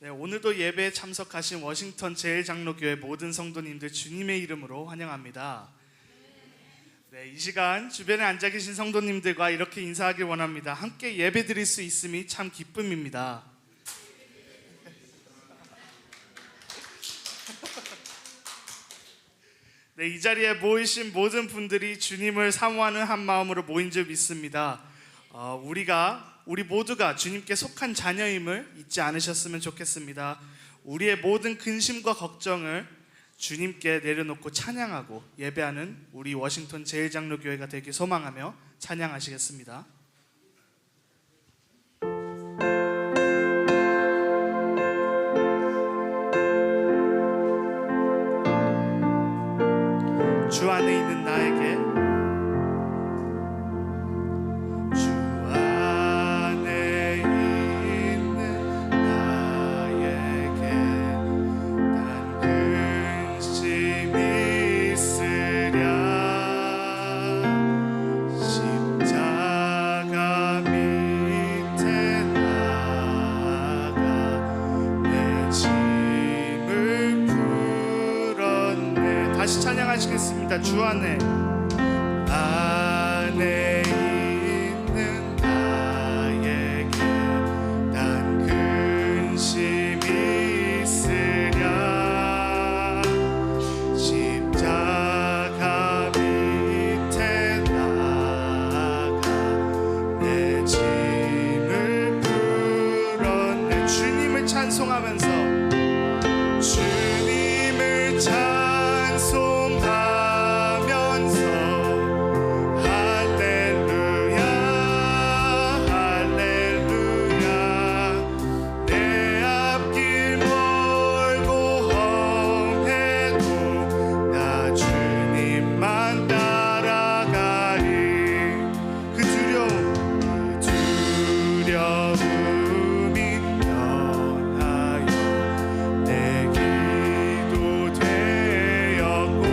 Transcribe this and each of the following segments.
네, 오늘도 예배에 참석하신 워싱턴 제일장로교회 모든 성도님들 주님의 이름으로 환영합니다. 네, 이 시간 주변에 앉아 계신 성도님들과 이렇게 인사하길 원합니다. 함께 예배 드릴 수 있음이 참 기쁨입니다. 네, 이 자리에 모이신 모든 분들이 주님을 사모하는 한 마음으로 모인 줄 믿습니다. 우리 모두가 주님께 속한 자녀임을 잊지 않으셨으면 좋겠습니다. 우리의 모든 근심과 걱정을 주님께 내려놓고 찬양하고 예배하는 우리 워싱턴 제일장로교회가 되길 소망하며 찬양하시겠습니다. 주 안에 있는 나에게, 주 안에 있는 나에게 단 근심이 있으랴. 십자가 밑에 나아가 내 짐을 풀었네. 다시 찬양하시겠습니다. 주 안에 있는 나에게 단 근심이 있으랴. 십자가 밑에 나아가 내 짐을 풀었네. 주님을 찬송하면서, 주님을 찬송하면서 할렐루야 할렐루야. 내 앞길 멀고 험해도 나 주님만 따라가리. 그 두려움이 변하여 내 기도 되었고,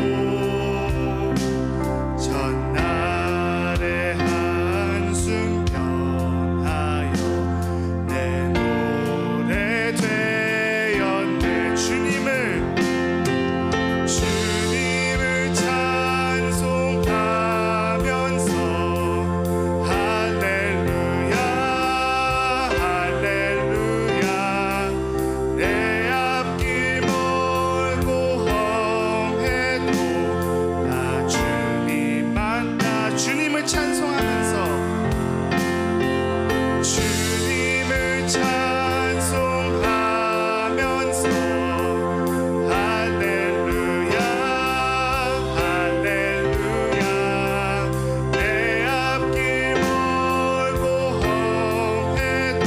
전날의 한숨 변하여 내 노래 되었네. 주님을 찬송하면서 할렐루야 할렐루야. 내 앞길 멀고 험해도 나 주님만 주님을 찬송하면서, 주님을 찬송하면서 할렐루야 할렐루야. 내 앞길 멀고 험해도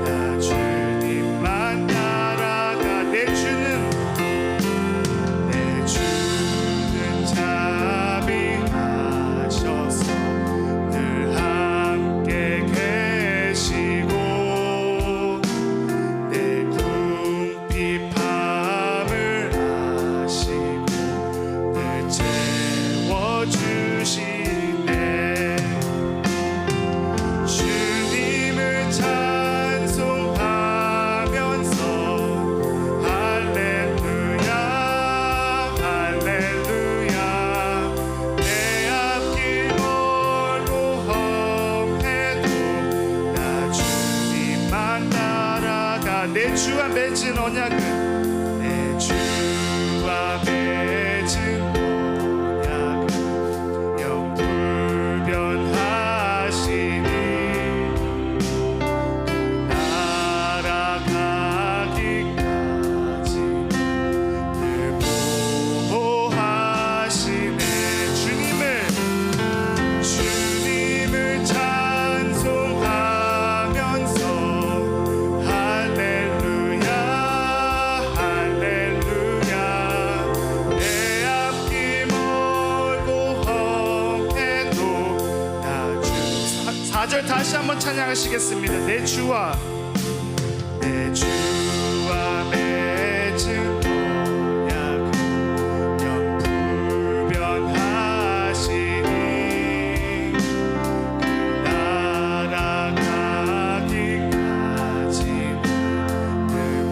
나 주님만 따라가. 내 주는 자비하셔서 늘 함께 계시고, 내 궁핍함을 아시고 늘 채워주시네. 주님을 찬송하면서 할렐루야 할렐루야. 내 앞길 멀고 험해도 나 주님만 따라가. 내 주와 맺은 언약은, 내 주와 맺은 언약은 영불변하시니 날아가기까지 늘 보호하시네. 주님을 찬송하면서 할렐루야 할렐루야. 내 앞길 멀고 험해도 나 주. 4절 다시 한번 찬양하시겠습니다. 내 주와 맺은 언약은 영불변하시니 날아가기까지 늘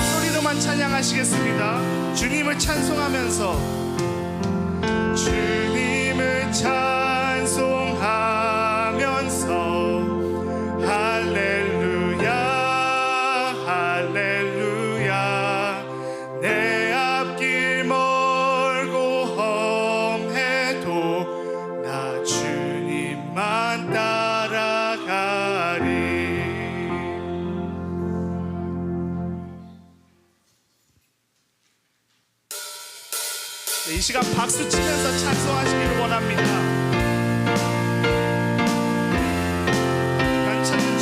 소리로만 찬양하시겠습니다. 주님을 찬송하면서 주님을 찬송하면서 할렐루야 할렐루야 내 앞길 멀고 험해도 나 주님만 따라가리. 이 시간 박수 치면서 찬송하시기를 원합니다. 괜찮은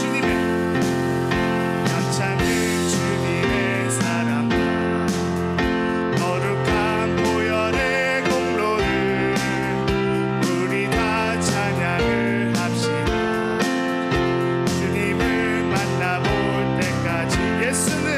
주님의 사랑과 거룩한 보혈의 공로를 우리 다 찬양을 합시다. 주님을 만나볼 때까지 예수는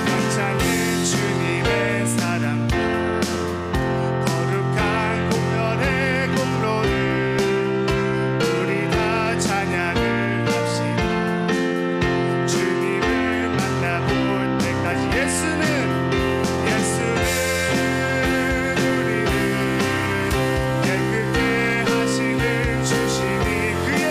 변찮는 주님의 사랑과 거룩한 공혈의 공로를 우리 다 찬양을 합시다. 주님을 만나볼 때까지 예수는 우리를 깨끗게 하시는 주시니 그의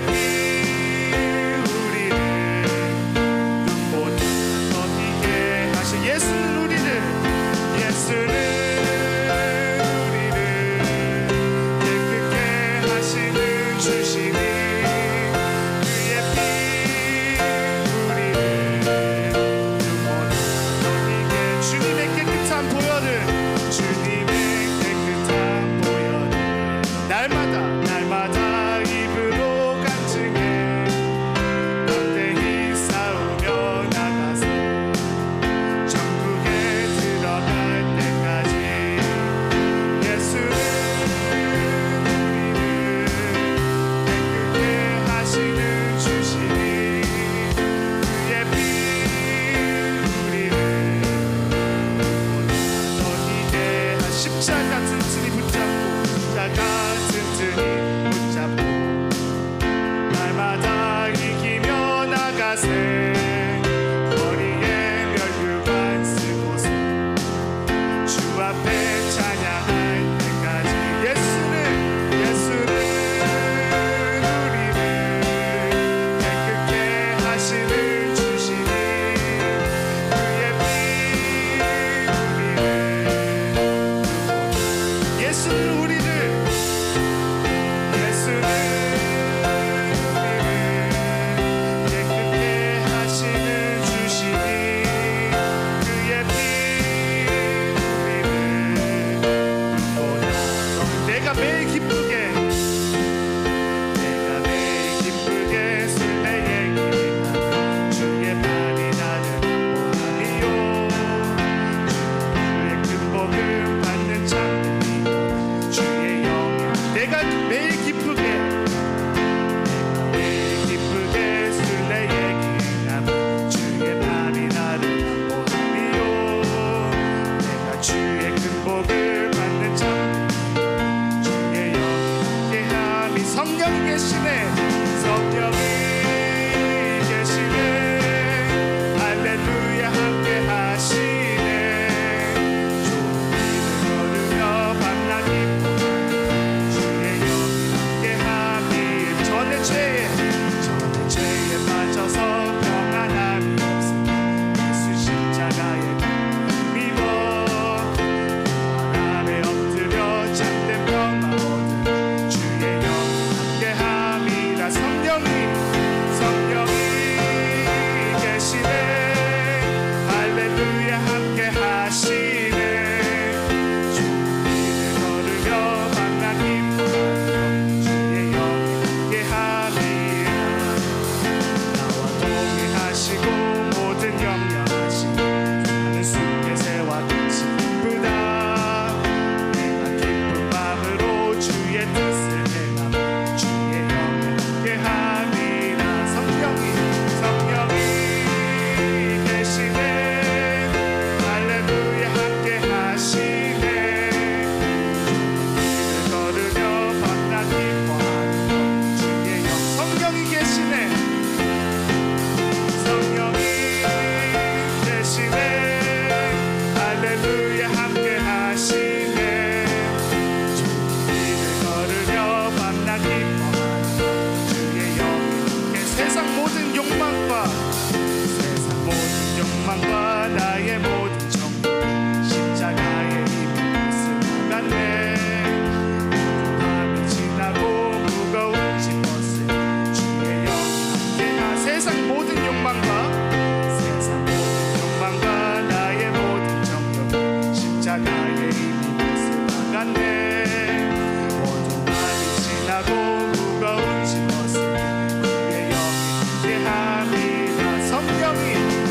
피 날마다 입으로 간증해 담대히 싸우며 나가서 천국에 들어갈 때까지 예수는 우리를 깨끗게 하시는 주시니 그의 피 우리를 너희게 십자가 튼튼히 붙잡고 날마다 이기며 나가세 머리에 멸류관 쓰고서 주 앞에 찬양할 때까지 예수는 우리를 깨끗게 하시는 주시니 그의 피 우리를 예수는 우리를 매일 기쁘게 술래 얘기하며 주의 팔이 나를 보하리요 주의 큰 복을 받는 참들이 주의 영광 내가 매일 기쁘게 술래 얘기하며 주의 팔이 나를 보하리요 내가 주의 큰 복을 받는 참들이 성령이 계시네 성령이 계시네 할렐루야 함께 하시네 좋은 길을 걸으며 밤낮 기쁨 주의 영이 함께 하니 전의 죄에 빠져서 평안함이 없어 예수 십자가에 믿어 아래 엎드려 참된 평화 얻은 주의 영 함께함이라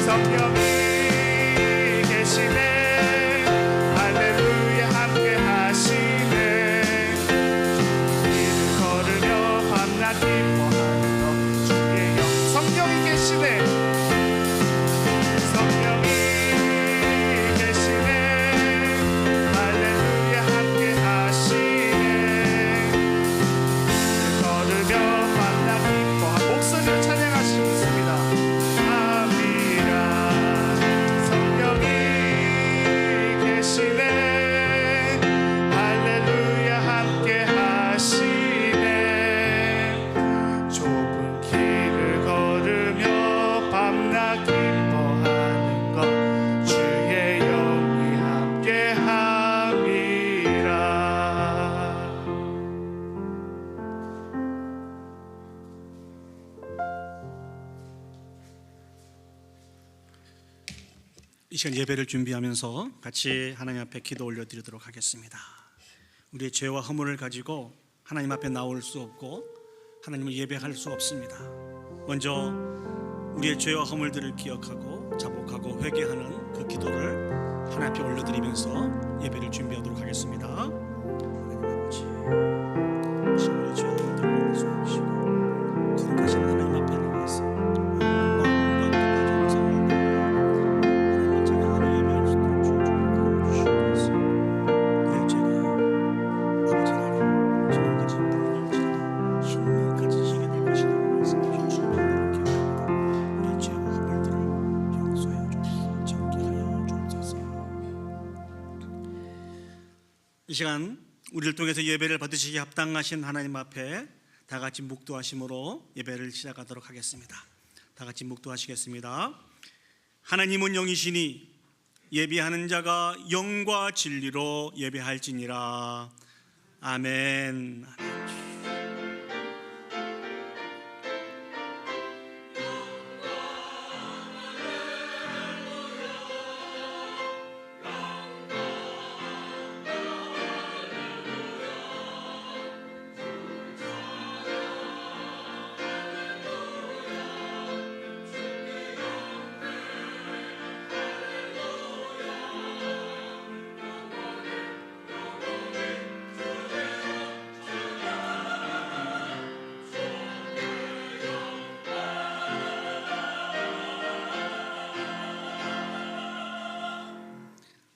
성령이 계시네. 할렐루야 함께 하시네. 길을 걸으며 밤낮 기뻐하는 것 주의 영. 성령이 계시네. 성령이 계시네. 할렐루야 함께 하시네. 길을 걸으며 밤낮 기뻐하는 목소리로 찬양하시겠습니다. 이 시간 예배를 준비하면서 같이 하나님 앞에 기도 올려드리도록 하겠습니다. 우리의 죄와 허물을 가지고 하나님 앞에 나올 수 없고 하나님을 예배할 수 없습니다. 먼저 우리의 죄와 허물들을 기억하고 자복하고 회개하는 그 기도를 하나님 앞에 올려드리면서 예배를 준비하도록 하겠습니다. 하나님 아버지, 우리의 죄와 허물들을 용서하시고 거룩하신 하나님 앞에 나와서 이 시간 우리를 통해서 예배를 받으시기에 합당하신 하나님 앞에 다 같이 묵도하심으로 예배를 시작하도록 하겠습니다. 다 같이 묵도하시겠습니다. 하나님은 영이시니 예배하는 자가 영과 진리로 예배할지니라. 아멘.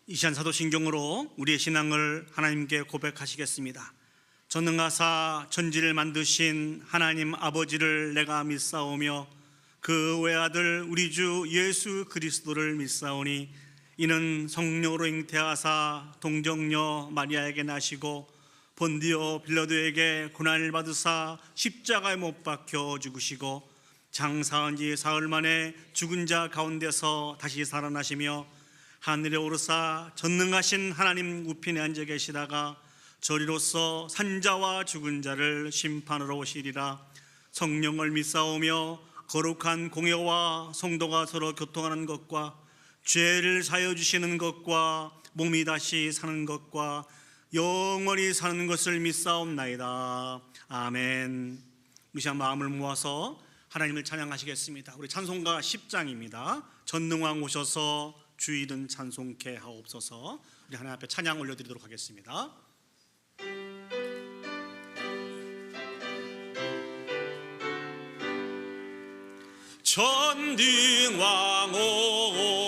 이 시간 사도신경으로 우리의 신앙을 하나님께 고백하시겠습니다. 전능하사 천지를 만드신 하나님 아버지를 내가 믿사오며 그 외아들 우리 주 예수 그리스도를 믿사오니 이는 성령으로 잉태하사 동정녀 마리아에게 나시고 본디오 빌라도에게 고난을 받으사 십자가에 못 박혀 죽으시고 장사한 지 사흘 만에 죽은 자 가운데서 다시 살아나시며 하늘에 오르사 전능하신 하나님 우편에 앉아 계시다가 저리로서 산자와 죽은 자를 심판하러 오시리라. 성령을 믿사오며 거룩한 공회와 성도가 서로 교통하는 것과 죄를 사여 주시는 것과 몸이 다시 사는 것과 영원히 사는 것을 믿사옵나이다. 아멘. 우리 시간 마음을 모아서 하나님을 찬양하시겠습니다. 우리 찬송가 10장입니다. 전능왕 오셔서 주일은 찬송케 하옵소서. 우리 하나님 앞에 찬양 올려드리도록 하겠습니다. 전능왕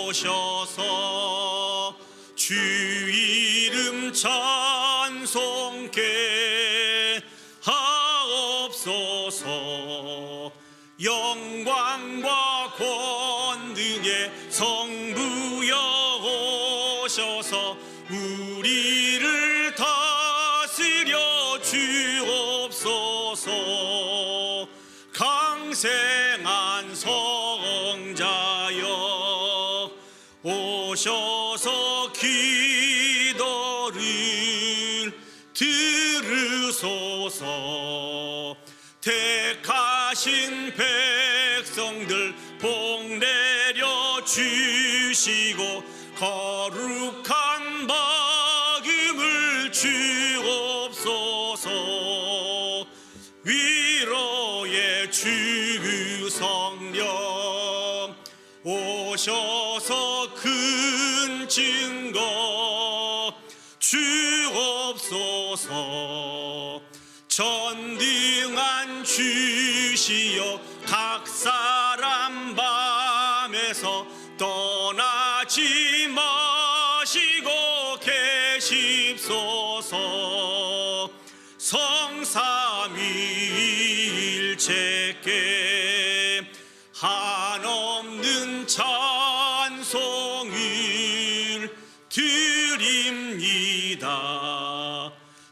오셔서 주 이름 찬송케 하옵소서. 영광과 권능의 성부여 오셔서 우리를 다스려 주옵소서. 강생한 성자여 오셔서 기도를 들으소서. 택하신 백성들 복 내려 주시고 거룩한 마음을 주옵소서. 위로의 주 성령 오셔서 큰 증거 주옵소서. 전등한 주시여 각 사람 밤에서 떠나지 마시고 계십소서. 성삼위일체께 한없는 찬송을 드립니다.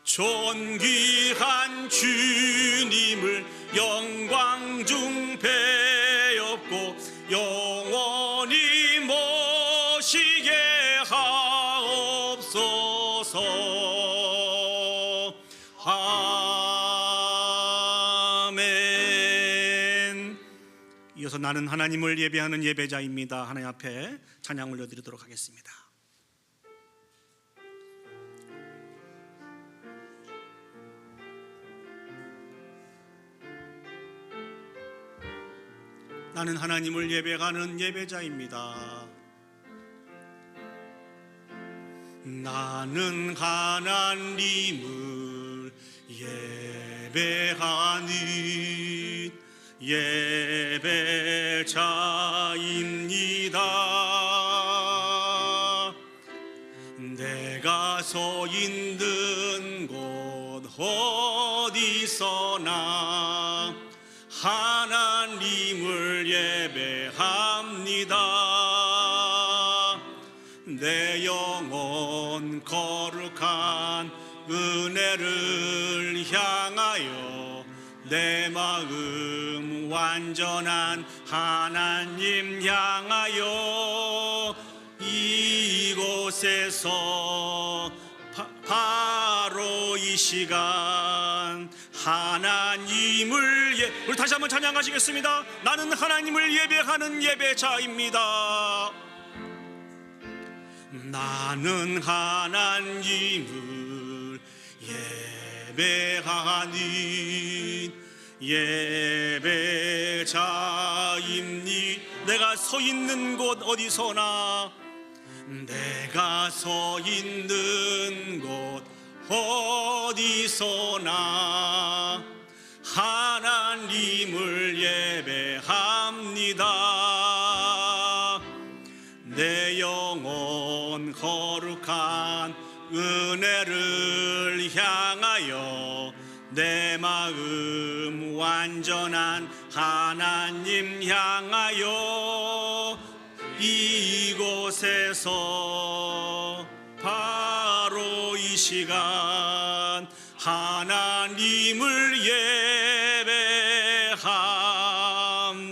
존귀한 주님을 영광 중 배웠고 영원히 모시게 하옵소서. 아멘. 이어서 나는 하나님을 예배하는 예배자입니다. 하나님 앞에 찬양 올려드리도록 하겠습니다. 나는 하나님을 예배하는 예배자입니다. 나는 하나님을 예배하는 예배자입니다. 내가 서 있는 곳 어디서나 하나님을 예배합니다. 내 영혼 거룩한 은혜를 향하여 내 마음 완전한 하나님 향하여 이곳에서 바로 이 시간 하나님을 우리 다시 한번 찬양하시겠습니다. 나는 하나님을 예배하는 예배자입니다. 나는 하나님을 예배하는 예배자입니다. 내가 서 있는 곳 어디서나 내가 서 있는 곳 어디서나 하나님을 예배합니다. 내 영혼 거룩한 은혜를 향하여 내 마음 완전한 하나님 향하여 이곳에서 바로 이 시간 하나님을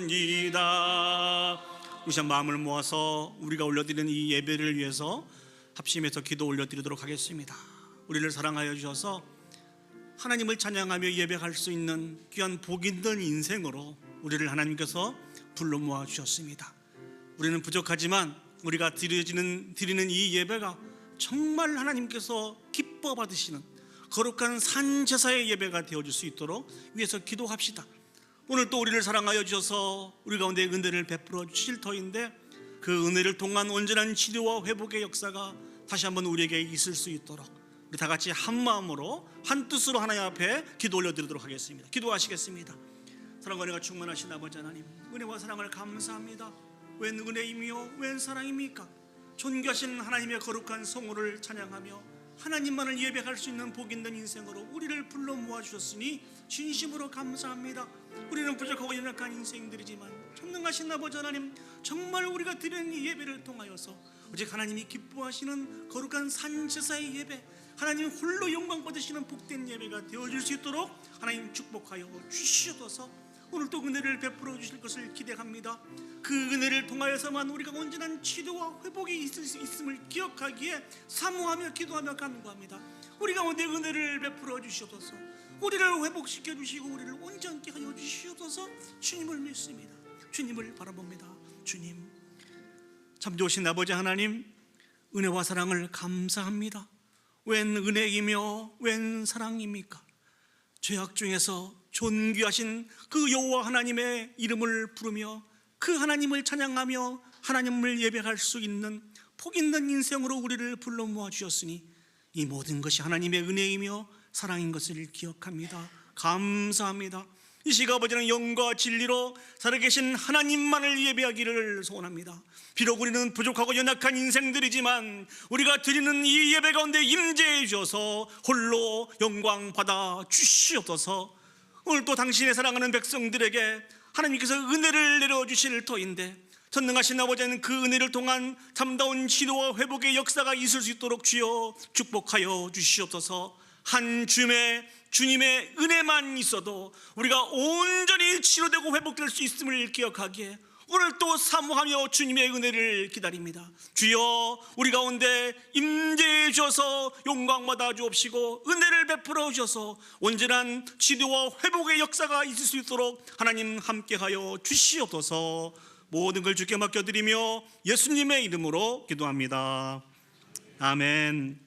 예배합니다. 우선 마음을 모아서 우리가 올려드리는 이 예배를 위해서 합심해서 기도 올려드리도록 하겠습니다. 우리를 사랑하여 주셔서 하나님을 찬양하며 예배할 수 있는 귀한 복 있는 인생으로 우리를 하나님께서 불러 모아 주셨습니다. 우리는 부족하지만 우리가 드리는 이 예배가 정말 하나님께서 기뻐 받으시는 거룩한 산제사의 예배가 되어줄 수 있도록 위해서 기도합시다. 오늘 또 우리를 사랑하여 주셔서 우리 가운데 은혜를 베풀어 주실 터인데 그 은혜를 통한 온전한 치료와 회복의 역사가 다시 한번 우리에게 있을 수 있도록 우리 다 같이 한 마음으로 한 뜻으로 하나님 앞에 기도 올려드리도록 하겠습니다. 기도하시겠습니다. 사랑과 은혜가 충만하신 아버지 하나님, 은혜와 사랑을 감사합니다. 웬 은혜이며 웬 사랑입니까? 존귀하신 하나님의 거룩한 성호를 찬양하며 하나님만을 예배할 수 있는 복 있는 인생으로 우리를 불러 모아주셨으니 진심으로 감사합니다. 우리는 부족하고 연약한 인생들이지만 전능하신 아버지 하나님, 정말 우리가 드리는 이 예배를 통하여서 오직 하나님이 기뻐하시는 거룩한 산제사의 예배, 하나님 홀로 영광 받으시는 복된 예배가 되어줄 수 있도록 하나님 축복하여 주시옵소서. 오늘 또 은혜를 베풀어 주실 것을 기대합니다. 그 은혜를 통하여서만 우리가 온전한 치료와 회복이 있을 수 있음을 기억하기에 사모하며 기도하며 간구합니다. 우리 가운데 은혜를 베풀어 주시옵소서. 우리를 회복시켜 주시고 우리를 온전케 하여 주시옵소서. 주님을 믿습니다. 주님을 바라봅니다. 주님, 참 좋으신 아버지 하나님, 은혜와 사랑을 감사합니다. 웬 은혜이며 웬 사랑입니까? 죄악 중에서 존귀하신 그 여호와 하나님의 이름을 부르며 그 하나님을 찬양하며 하나님을 예배할 수 있는 복 있는 인생으로 우리를 불러 모아 주셨으니 이 모든 것이 하나님의 은혜이며 사랑인 것을 기억합니다. 감사합니다. 이 시각 아버지는 영과 진리로 살아계신 하나님만을 예배하기를 소원합니다. 비록 우리는 부족하고 연약한 인생들이지만 우리가 드리는 이 예배 가운데 임재해 주셔서 홀로 영광 받아 주시옵소서. 오늘 또 당신의 사랑하는 백성들에게 하나님께서 은혜를 내려주실 터인데 전능하신 아버지는 그 은혜를 통한 참다운 치료와 회복의 역사가 있을 수 있도록 주여 축복하여 주시옵소서. 한 줌에 주님의 은혜만 있어도 우리가 온전히 치료되고 회복될 수 있음을 기억하기에 오늘 또 사모하며 주님의 은혜를 기다립니다. 주여 우리 가운데 임재해 주셔서 영광 받아 주옵시고 은혜를 베풀어 주셔서 온전한 치료와 회복의 역사가 있을 수 있도록 하나님 함께하여 주시옵소서. 모든 걸 주께 맡겨드리며 예수님의 이름으로 기도합니다. 아멘.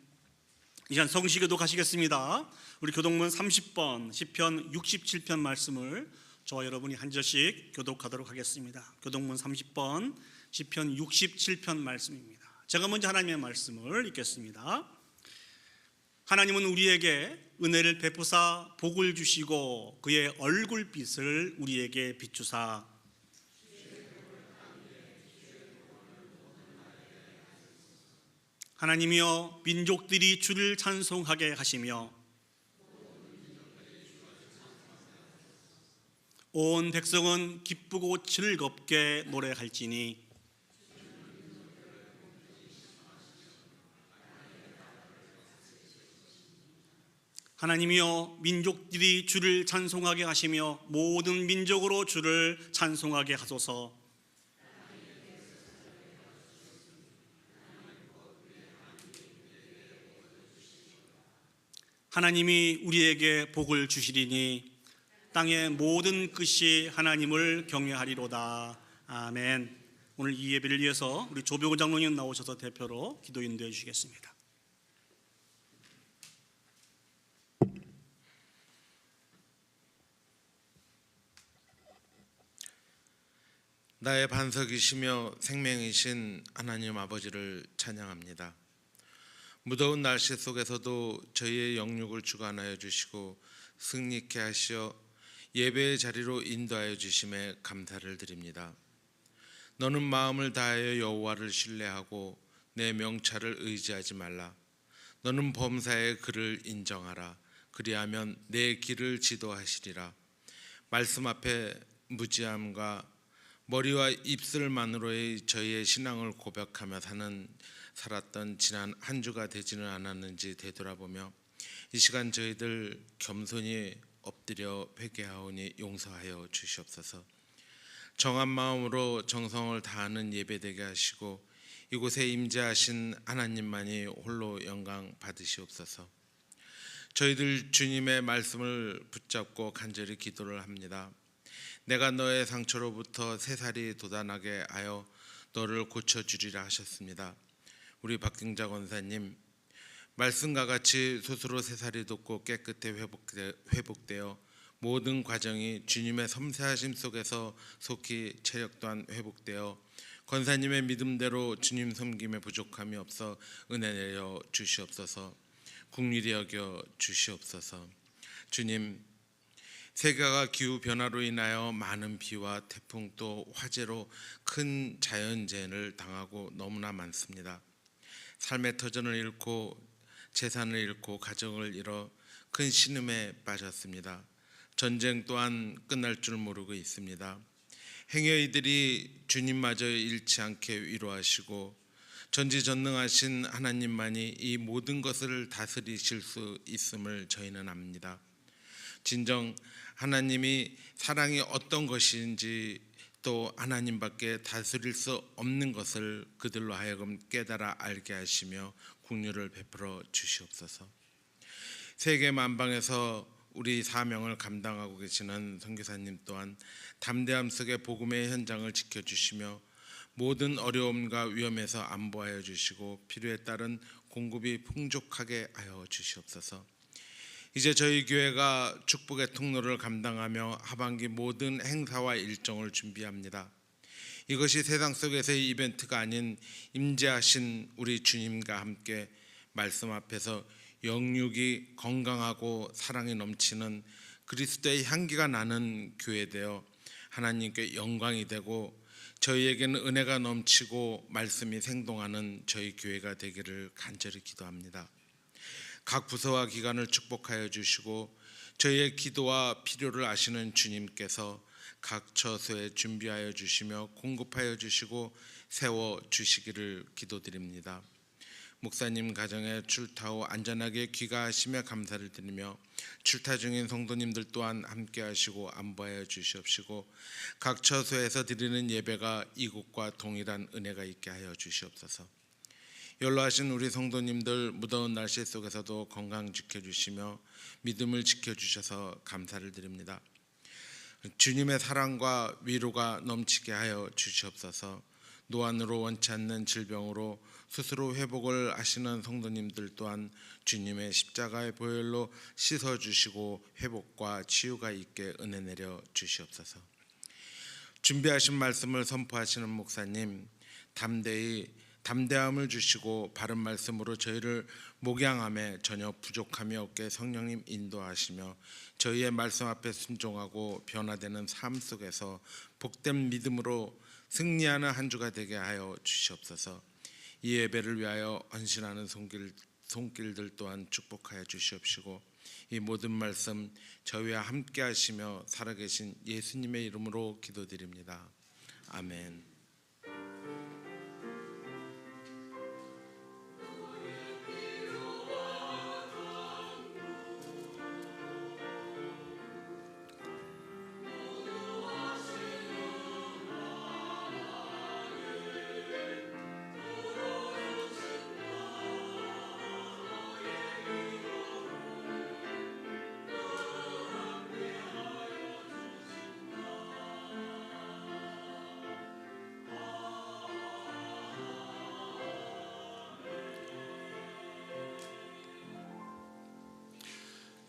이 시간 성시기도 가시겠습니다. 우리 교독문 30번 시편 67편 말씀을 저와 여러분이 한 절씩 교독하도록 하겠습니다. 교독문 30번 시편 67편 말씀입니다. 제가 먼저 하나님의 말씀을 읽겠습니다. 하나님은 우리에게 은혜를 베푸사 복을 주시고 그의 얼굴빛을 우리에게 비추사 하나님이여 민족들이 주를 찬송하게 하시며 온 백성은 기쁘고 즐겁게 노래할지니 하나님이여 민족들이 주를 찬송하게 하시며 모든 민족으로 주를 찬송하게 하소서. 하나님이 우리에게 복을 주시리니 땅의 모든 끝이 하나님을 경외하리로다. 아멘. 오늘 이 예배를 위해서 우리 조병호 장로님 나오셔서 대표로 기도 인도해 주시겠습니다. 나의 반석이시며 생명이신 하나님 아버지를 찬양합니다. 무더운 날씨 속에서도 저희의 영육을 주관하여 주시고 승리케 하시어 예배의 자리로 인도하여 주심에 감사를 드립니다. 너는 마음을 다하여 여호와를 신뢰하고 내 명찰을 의지하지 말라. 너는 범사의 그를 인정하라. 그리하면 내 길을 지도하시리라. 말씀 앞에 무지함과 머리와 입술만으로의 저희의 신앙을 고백하며 살았던 지난 한 주가 되지는 않았는지 되돌아보며 이 시간 저희들 겸손히 엎드려 회개하오니 용서하여 주시옵소서. 정한 마음으로 정성을 다하는 예배되게 하시고 이곳에 임재하신 하나님만이 홀로 영광 받으시옵소서. 저희들 주님의 말씀을 붙잡고 간절히 기도를 합니다. 내가 너의 상처로부터 새살이 돋아나게 하여 너를 고쳐주리라 하셨습니다. 우리 박경자 권사님, 말씀과 같이 스스로 새살이 돋고 깨끗해 회복되어 모든 과정이 주님의 섬세하심 속에서 속히 체력 또한 회복되어 권사님의 믿음대로 주님 섬김에 부족함이 없어 은혜 내려 주시옵소서. 긍휼히 여겨 주시옵소서. 주님, 세계가 기후 변화로 인하여 많은 비와 태풍 또 화재로 큰 자연재해를 당하고 너무나 많습니다. 삶의 터전을 잃고 재산을 잃고 가정을 잃어 큰 신음에 빠졌습니다. 전쟁 또한 끝날 줄 모르고 있습니다. 행여이들이 주님마저 잃지 않게 위로하시고 전지전능하신 하나님만이 이 모든 것을 다스리실 수 있음을 저희는 압니다. 진정 하나님이 사랑이 어떤 것인지 또 하나님밖에 다스릴 수 없는 것을 그들로 하여금 깨달아 알게 하시며 긍휼을 베풀어 주시옵소서. 세계 만방에서 우리 사명을 감당하고 계시는 선교사님 또한 담대함 속에 복음의 현장을 지켜주시며 모든 어려움과 위험에서 안보하여 주시고 필요에 따른 공급이 풍족하게 하여 주시옵소서. 이제 저희 교회가 축복의 통로를 감당하며 하반기 모든 행사와 일정을 준비합니다. 이것이 세상 속에서의 이벤트가 아닌 임재하신 우리 주님과 함께 말씀 앞에서 영육이 건강하고 사랑이 넘치는 그리스도의 향기가 나는 교회 되어 하나님께 영광이 되고 저희에게는 은혜가 넘치고 말씀이 생동하는 저희 교회가 되기를 간절히 기도합니다. 각 부서와 기관을 축복하여 주시고 저희의 기도와 필요를 아시는 주님께서 각 처소에 준비하여 주시며 공급하여 주시고 세워 주시기를 기도드립니다. 목사님 가정에 출타 후 안전하게 귀가하시며 감사를 드리며 출타 중인 성도님들 또한 함께 하시고 안보하여 주시옵시고 각 처소에서 드리는 예배가 이곳과 동일한 은혜가 있게 하여 주시옵소서. 연로하신 우리 성도님들 무더운 날씨 속에서도 건강 지켜주시며 믿음을 지켜주셔서 감사를 드립니다. 주님의 사랑과 위로가 넘치게 하여 주시옵소서. 노안으로 원치 않는 질병으로 스스로 회복을 하시는 성도님들 또한 주님의 십자가의 보혈로 씻어주시고 회복과 치유가 있게 은혜 내려 주시옵소서. 준비하신 말씀을 선포하시는 목사님 담대함을 주시고 바른 말씀으로 저희를 목양함에 전혀 부족함이 없게 성령님 인도하시며 저희의 말씀 앞에 순종하고 변화되는 삶 속에서 복된 믿음으로 승리하는 한 주가 되게 하여 주시옵소서. 이 예배를 위하여 헌신하는 손길들 또한 축복하여 주시옵시고 이 모든 말씀 저희와 함께 하시며 살아계신 예수님의 이름으로 기도드립니다. 아멘.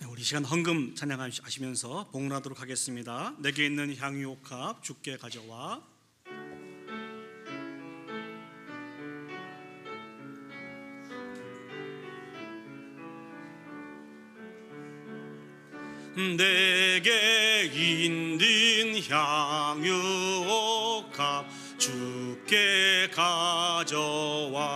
우리 시간 헌금 찬양하시면서 봉헌하도록 하겠습니다. 내게 있는 향유옥합 주께 가져와. 내게 있는 향유옥합 주께 가져와.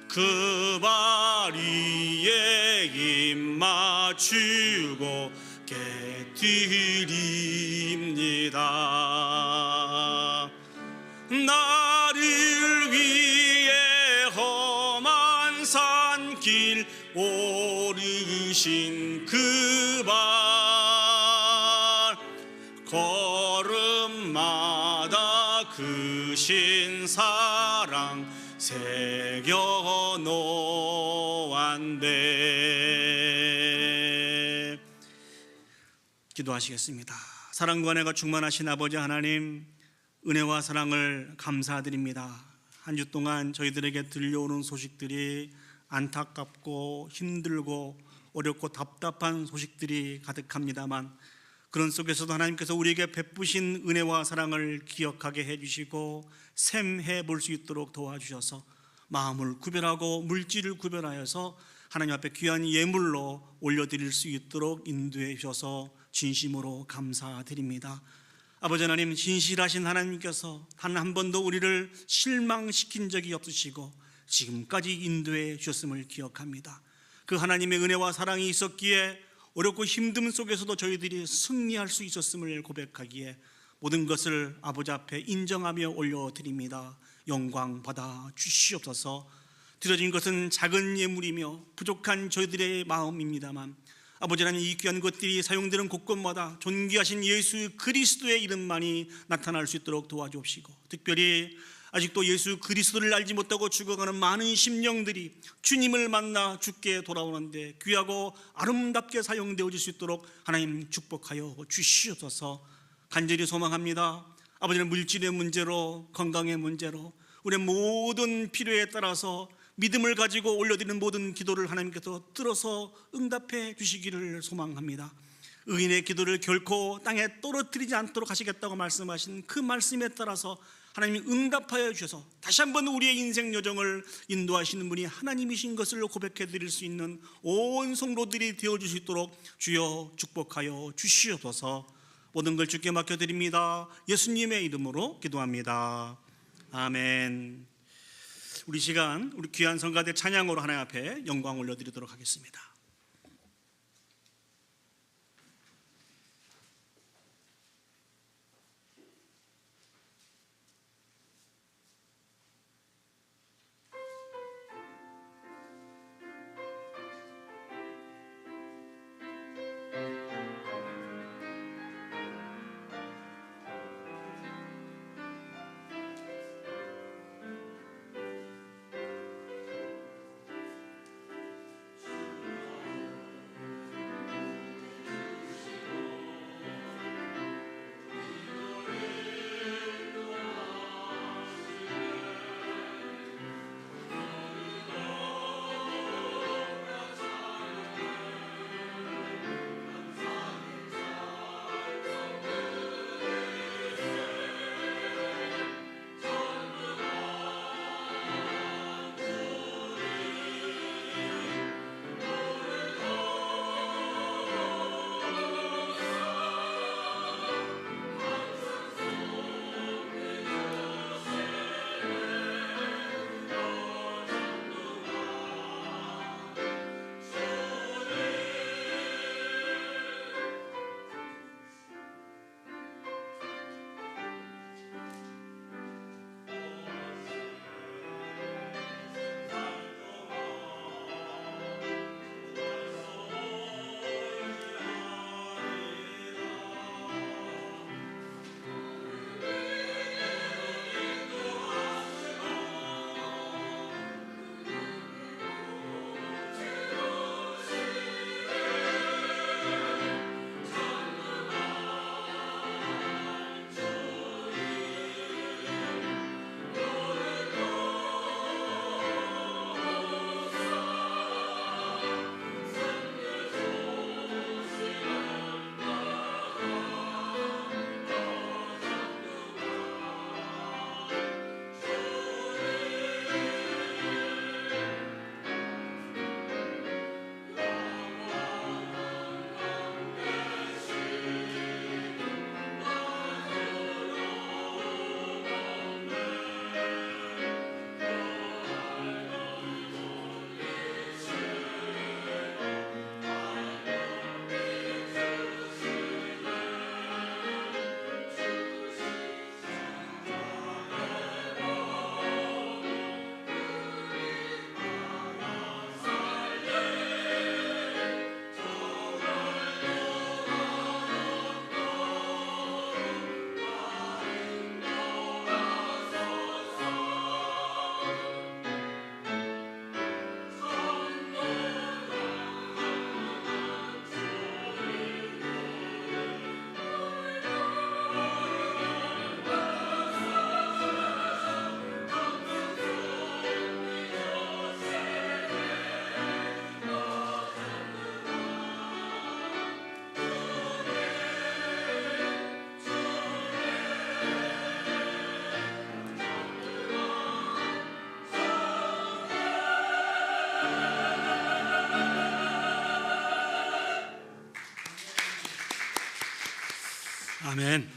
그 바리에 입 맞추고 깨뜨립니다. 나를 위해 험한 산길 오르신 그 발 걸음마다 그 신사랑 새겨 놓았네. 기도하시겠습니다. 사랑과 은혜가 충만하신 아버지 하나님, 은혜와 사랑을 감사드립니다. 한 주 동안 저희들에게 들려오는 소식들이 안타깝고 힘들고 어렵고 답답한 소식들이 가득합니다만 그런 속에서도 하나님께서 우리에게 베푸신 은혜와 사랑을 기억하게 해주시고 샘해 볼 수 있도록 도와주셔서 마음을 구별하고 물질을 구별하여서 하나님 앞에 귀한 예물로 올려드릴 수 있도록 인도해 주셔서 진심으로 감사드립니다. 아버지 하나님, 진실하신 하나님께서 단 한 번도 우리를 실망시킨 적이 없으시고 지금까지 인도해 주셨음을 기억합니다. 그 하나님의 은혜와 사랑이 있었기에 어렵고 힘듦 속에서도 저희들이 승리할 수 있었음을 고백하기에 모든 것을 아버지 앞에 인정하며 올려드립니다. 영광 받아 주시옵소서. 드려진 것은 작은 예물이며 부족한 저희들의 마음입니다만 아버지 하나님, 이 귀한 것들이 사용되는 곳곳마다 존귀하신 예수 그리스도의 이름만이 나타날 수 있도록 도와주옵시고, 특별히 아직도 예수 그리스도를 알지 못하고 죽어가는 많은 심령들이 주님을 만나 주께 돌아오는데 귀하고 아름답게 사용되어질 수 있도록 하나님 축복하여 주시옵소서. 간절히 소망합니다. 아버지는 물질의 문제로, 건강의 문제로, 우리의 모든 필요에 따라서 믿음을 가지고 올려드리는 모든 기도를 하나님께서 들어서 응답해 주시기를 소망합니다. 의인의 기도를 결코 땅에 떨어뜨리지 않도록 하시겠다고 말씀하신 그 말씀에 따라서 하나님이 응답하여 주셔서 다시 한번 우리의 인생 여정을 인도하시는 분이 하나님이신 것을 고백해 드릴 수 있는 온 성도들이 되어줄 수 있도록 주여 축복하여 주시옵소서. 모든 걸 주께 맡겨드립니다. 예수님의 이름으로 기도합니다. 아멘. 우리 시간, 우리 귀한 성가대 찬양으로 하나님 앞에 영광 올려드리도록 하겠습니다. 아멘.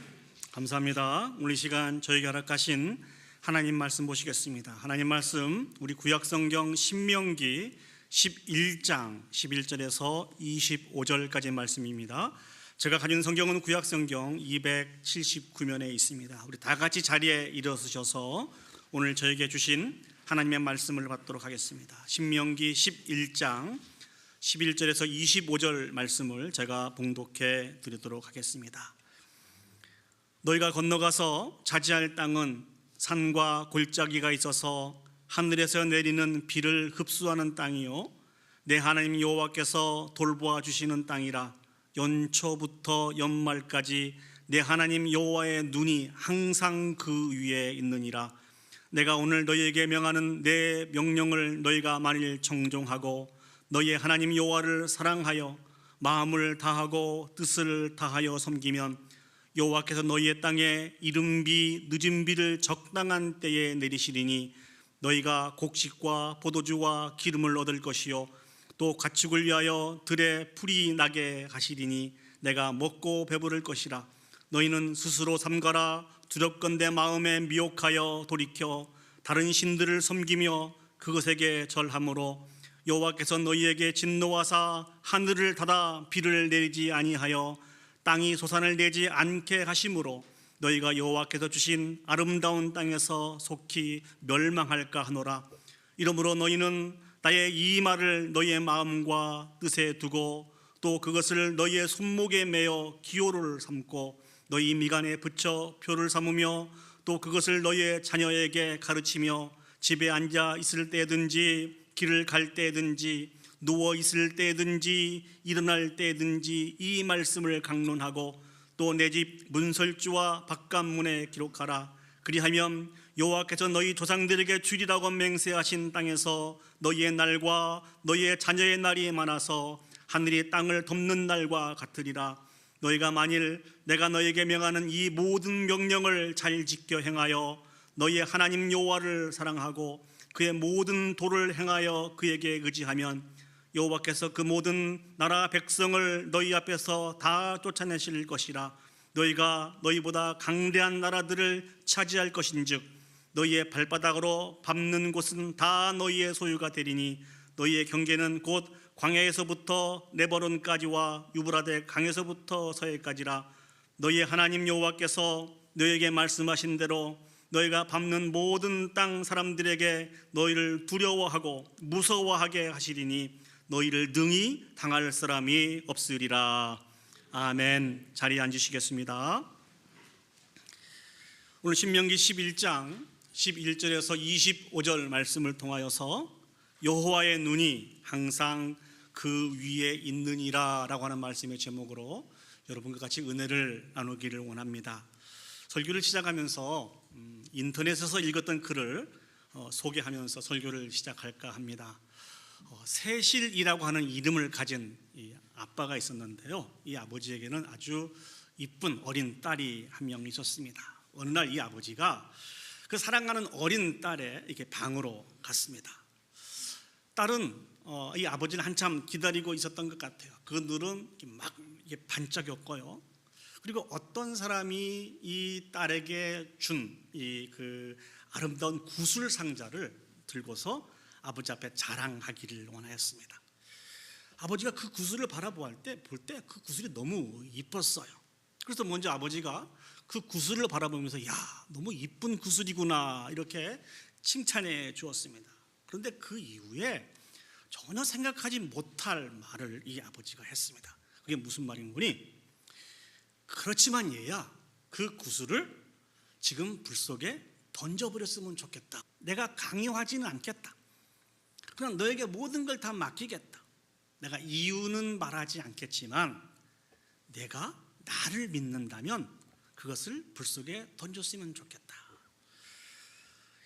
감사합니다. 오늘 이 시간 저에게 허락하신 하나님 말씀 보시겠습니다. 하나님 말씀 우리 구약성경 신명기 11장 11절에서 25절까지 말씀입니다. 제가 가진 성경은 구약성경 279면에 있습니다. 우리 다 같이 자리에 일어서셔서 오늘 저에게 주신 하나님의 말씀을 받도록 하겠습니다. 신명기 11장 11절에서 25절 말씀을 제가 봉독해 드리도록 하겠습니다. 너희가 건너가서 차지할 땅은 산과 골짜기가 있어서 하늘에서 내리는 비를 흡수하는 땅이요 내 하나님 여호와께서 돌보아 주시는 땅이라. 연초부터 연말까지 내 하나님 여호와의 눈이 항상 그 위에 있느니라. 내가 오늘 너희에게 명하는 내 명령을 너희가 만일 청종하고 너희의 하나님 여호와를 사랑하여 마음을 다하고 뜻을 다하여 섬기면 여호와께서 너희의 땅에 이른 비 늦은 비를 적당한 때에 내리시리니 너희가 곡식과 포도주와 기름을 얻을 것이요 또 가축을 위하여 들에 풀이 나게 하시리니 내가 먹고 배부를 것이라. 너희는 스스로 삼가라. 두렵건대 마음에 미혹하여 돌이켜 다른 신들을 섬기며 그것에게 절함으로 여호와께서 너희에게 진노하사 하늘을 닫아 비를 내리지 아니하여 땅이 소산을 내지 않게 하심으로 너희가 여호와께서 주신 아름다운 땅에서 속히 멸망할까 하노라. 이러므로 너희는 나의 이 말을 너희의 마음과 뜻에 두고 또 그것을 너희의 손목에 매어 기호를 삼고 너희 미간에 붙여 표를 삼으며 또 그것을 너희의 자녀에게 가르치며 집에 앉아 있을 때든지 길을 갈 때든지 누워 있을 때든지 일어날 때든지 이 말씀을 강론하고 또 내 집 문설주와 바깥문에 기록하라. 그리하면 여호와께서 너희 조상들에게 주리라고 맹세하신 땅에서 너희의 날과 너희의 자녀의 날이 많아서 하늘이 땅을 덮는 날과 같으리라. 너희가 만일 내가 너희에게 명하는 이 모든 명령을 잘 지켜 행하여 너희의 하나님 여호와를 사랑하고 그의 모든 도를 행하여 그에게 의지하면 여호와께서 그 모든 나라 백성을 너희 앞에서 다 쫓아내실 것이라. 너희가 너희보다 강대한 나라들을 차지할 것인즉 너희의 발바닥으로 밟는 곳은 다 너희의 소유가 되리니 너희의 경계는 곧 광야에서부터 레바논까지와 유브라데 강에서부터 서해까지라. 너희의 하나님 여호와께서 너희에게 말씀하신 대로 너희가 밟는 모든 땅 사람들에게 너희를 두려워하고 무서워하게 하시리니 너희를 능히 당할 사람이 없으리라. 아멘. 자리에 앉으시겠습니다. 오늘 신명기 11장 11절에서 25절 말씀을 통하여서 여호와의 눈이 항상 그 위에 있느니라 라고 하는 말씀의 제목으로 여러분과 같이 은혜를 나누기를 원합니다. 설교를 시작하면서 인터넷에서 읽었던 글을 소개하면서 설교를 시작할까 합니다. 세실이라고 하는 이름을 가진 이 아빠가 있었는데요, 이 아버지에게는 아주 이쁜 어린 딸이 한 명 있었습니다. 어느 날 이 아버지가 그 사랑하는 어린 딸의 이렇게 방으로 갔습니다. 딸은 이 아버지를 한참 기다리고 있었던 것 같아요. 그 눈은 막 반짝였고요. 그리고 어떤 사람이 이 딸에게 준 이 그 아름다운 구슬 상자를 들고서 아버지 앞에 자랑하기를 원하였습니다. 아버지가 그 구슬을 바라볼 때 그 구슬이 너무 이뻤어요. 그래서 먼저 아버지가 그 구슬을 바라보면서 야, 너무 이쁜 구슬이구나 이렇게 칭찬해 주었습니다. 그런데 그 이후에 전혀 생각하지 못할 말을 이 아버지가 했습니다. 그게 무슨 말인 거니? 그렇지만 얘야, 그 구슬을 지금 불 속에 던져버렸으면 좋겠다. 내가 강요하지는 않겠다. 그냥 너에게 모든 걸 다 맡기겠다. 내가 이유는 말하지 않겠지만 내가 나를 믿는다면 그것을 불 속에 던졌으면 좋겠다.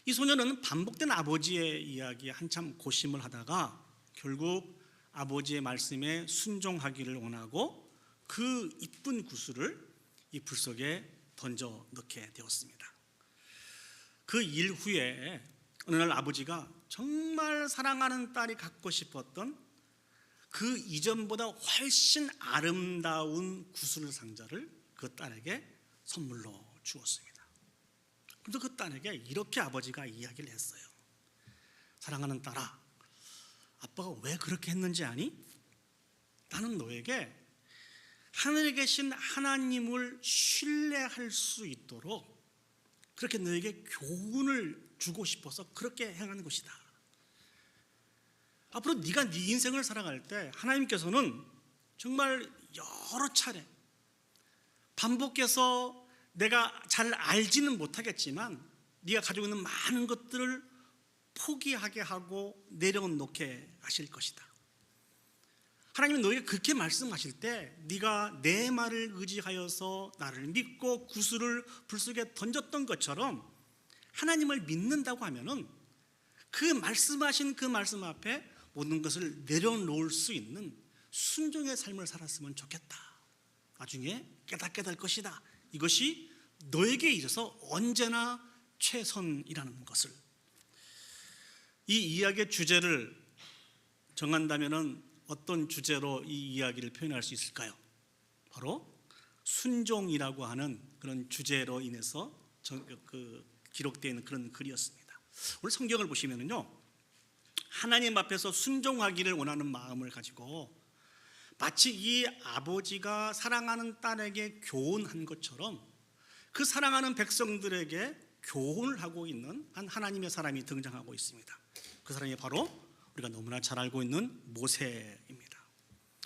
이 소녀는 반복된 아버지의 이야기에 한참 고심을 하다가 결국 아버지의 말씀에 순종하기를 원하고 그 이쁜 구슬을 이 불 속에 던져 넣게 되었습니다. 그 일 후에 어느 날 아버지가 정말 사랑하는 딸이 갖고 싶었던 그 이전보다 훨씬 아름다운 구슬 상자를 그 딸에게 선물로 주었습니다. 그런데 그 딸에게 이렇게 아버지가 이야기를 했어요. 사랑하는 딸아, 아빠가 왜 그렇게 했는지 아니? 나는 너에게 하늘에 계신 하나님을 신뢰할 수 있도록 그렇게 너에게 교훈을 주고 싶어서 그렇게 행하는 것이다. 앞으로 네가 네 인생을 살아갈 때 하나님께서는 정말 여러 차례 반복해서 내가 잘 알지는 못하겠지만 네가 가지고 있는 많은 것들을 포기하게 하고 내려놓게 하실 것이다. 하나님은 너에게 그렇게 말씀하실 때 네가 내 말을 의지하여서 나를 믿고 구슬을 불 속에 던졌던 것처럼 하나님을 믿는다고 하면은 그 말씀하신 그 말씀 앞에 모든 것을 내려놓을 수 있는 순종의 삶을 살았으면 좋겠다. 나중에 깨닫게 될 것이다. 이것이 너에게 있어서 언제나 최선이라는 것을. 이 이야기의 주제를 정한다면 어떤 주제로 이 이야기를 표현할 수 있을까요? 바로 순종이라고 하는 그런 주제로 인해서 기록되어 있는 그런 글이었습니다. 오늘 성경을 보시면요, 하나님 앞에서 순종하기를 원하는 마음을 가지고 마치 이 아버지가 사랑하는 딸에게 교훈한 것처럼 그 사랑하는 백성들에게 교훈을 하고 있는 한 하나님의 사람이 등장하고 있습니다. 그 사람이 바로 우리가 너무나 잘 알고 있는 모세입니다.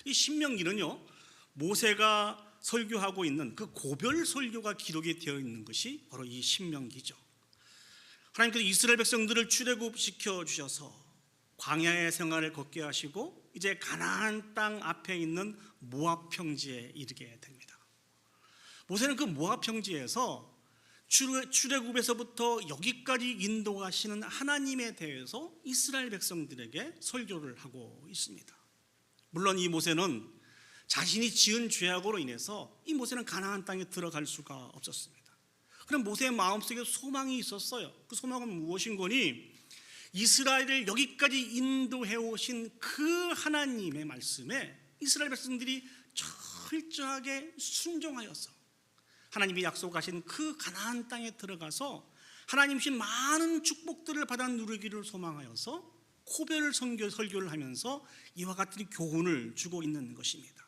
이 신명기는요, 모세가 설교하고 있는 그 고별 설교가 기록이 되어 있는 것이 바로 이 신명기죠. 하나님께서 이스라엘 백성들을 출애굽시켜 주셔서 광야의 생활을 걷게 하시고 이제 가나안 땅 앞에 있는 모압 평지에 이르게 됩니다. 모세는 그 모압 평지에서 출애굽에서부터 여기까지 인도하시는 하나님에 대해서 이스라엘 백성들에게 설교를 하고 있습니다. 물론 이 모세는 자신이 지은 죄악으로 인해서 이 모세는 가나안 땅에 들어갈 수가 없었습니다. 그럼 모세의 마음속에 소망이 있었어요. 그 소망은 무엇인 거니? 이스라엘을 여기까지 인도해 오신 그 하나님의 말씀에 이스라엘 백성들이 철저하게 순종하여서 하나님이 약속하신 그 가나안 땅에 들어가서 하나님 주신 많은 축복들을 받아 누리기를 소망하여서 고별 설교를 하면서 이와 같은 교훈을 주고 있는 것입니다.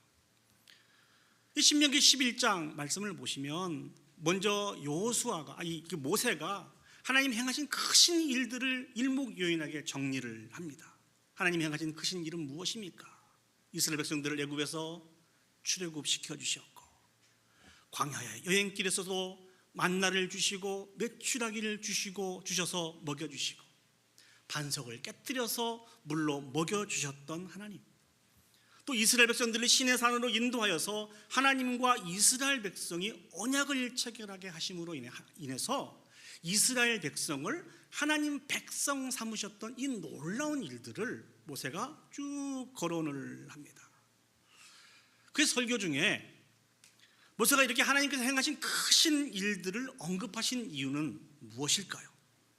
이 신명기 11장 말씀을 보시면 먼저 모세가 하나님 행하신 크신 일들을 일목요연하게 정리를 합니다. 하나님 행하신 크신 일은 무엇입니까? 이스라엘 백성들을 애굽에서 출애굽시켜 주셨고 광야의 여행길에서도 만나를 주시고 메추라기를 주셔서 먹여주시고 반석을 깨뜨려서 물로 먹여주셨던 하나님, 또 이스라엘 백성들을 시내산으로 인도하여서 하나님과 이스라엘 백성이 언약을 체결하게 하심으로 인해서 이스라엘 백성을 하나님 백성 삼으셨던 이 놀라운 일들을 모세가 쭉 거론을 합니다. 그 설교 중에 모세가 이렇게 하나님께서 행하신 크신 일들을 언급하신 이유는 무엇일까요?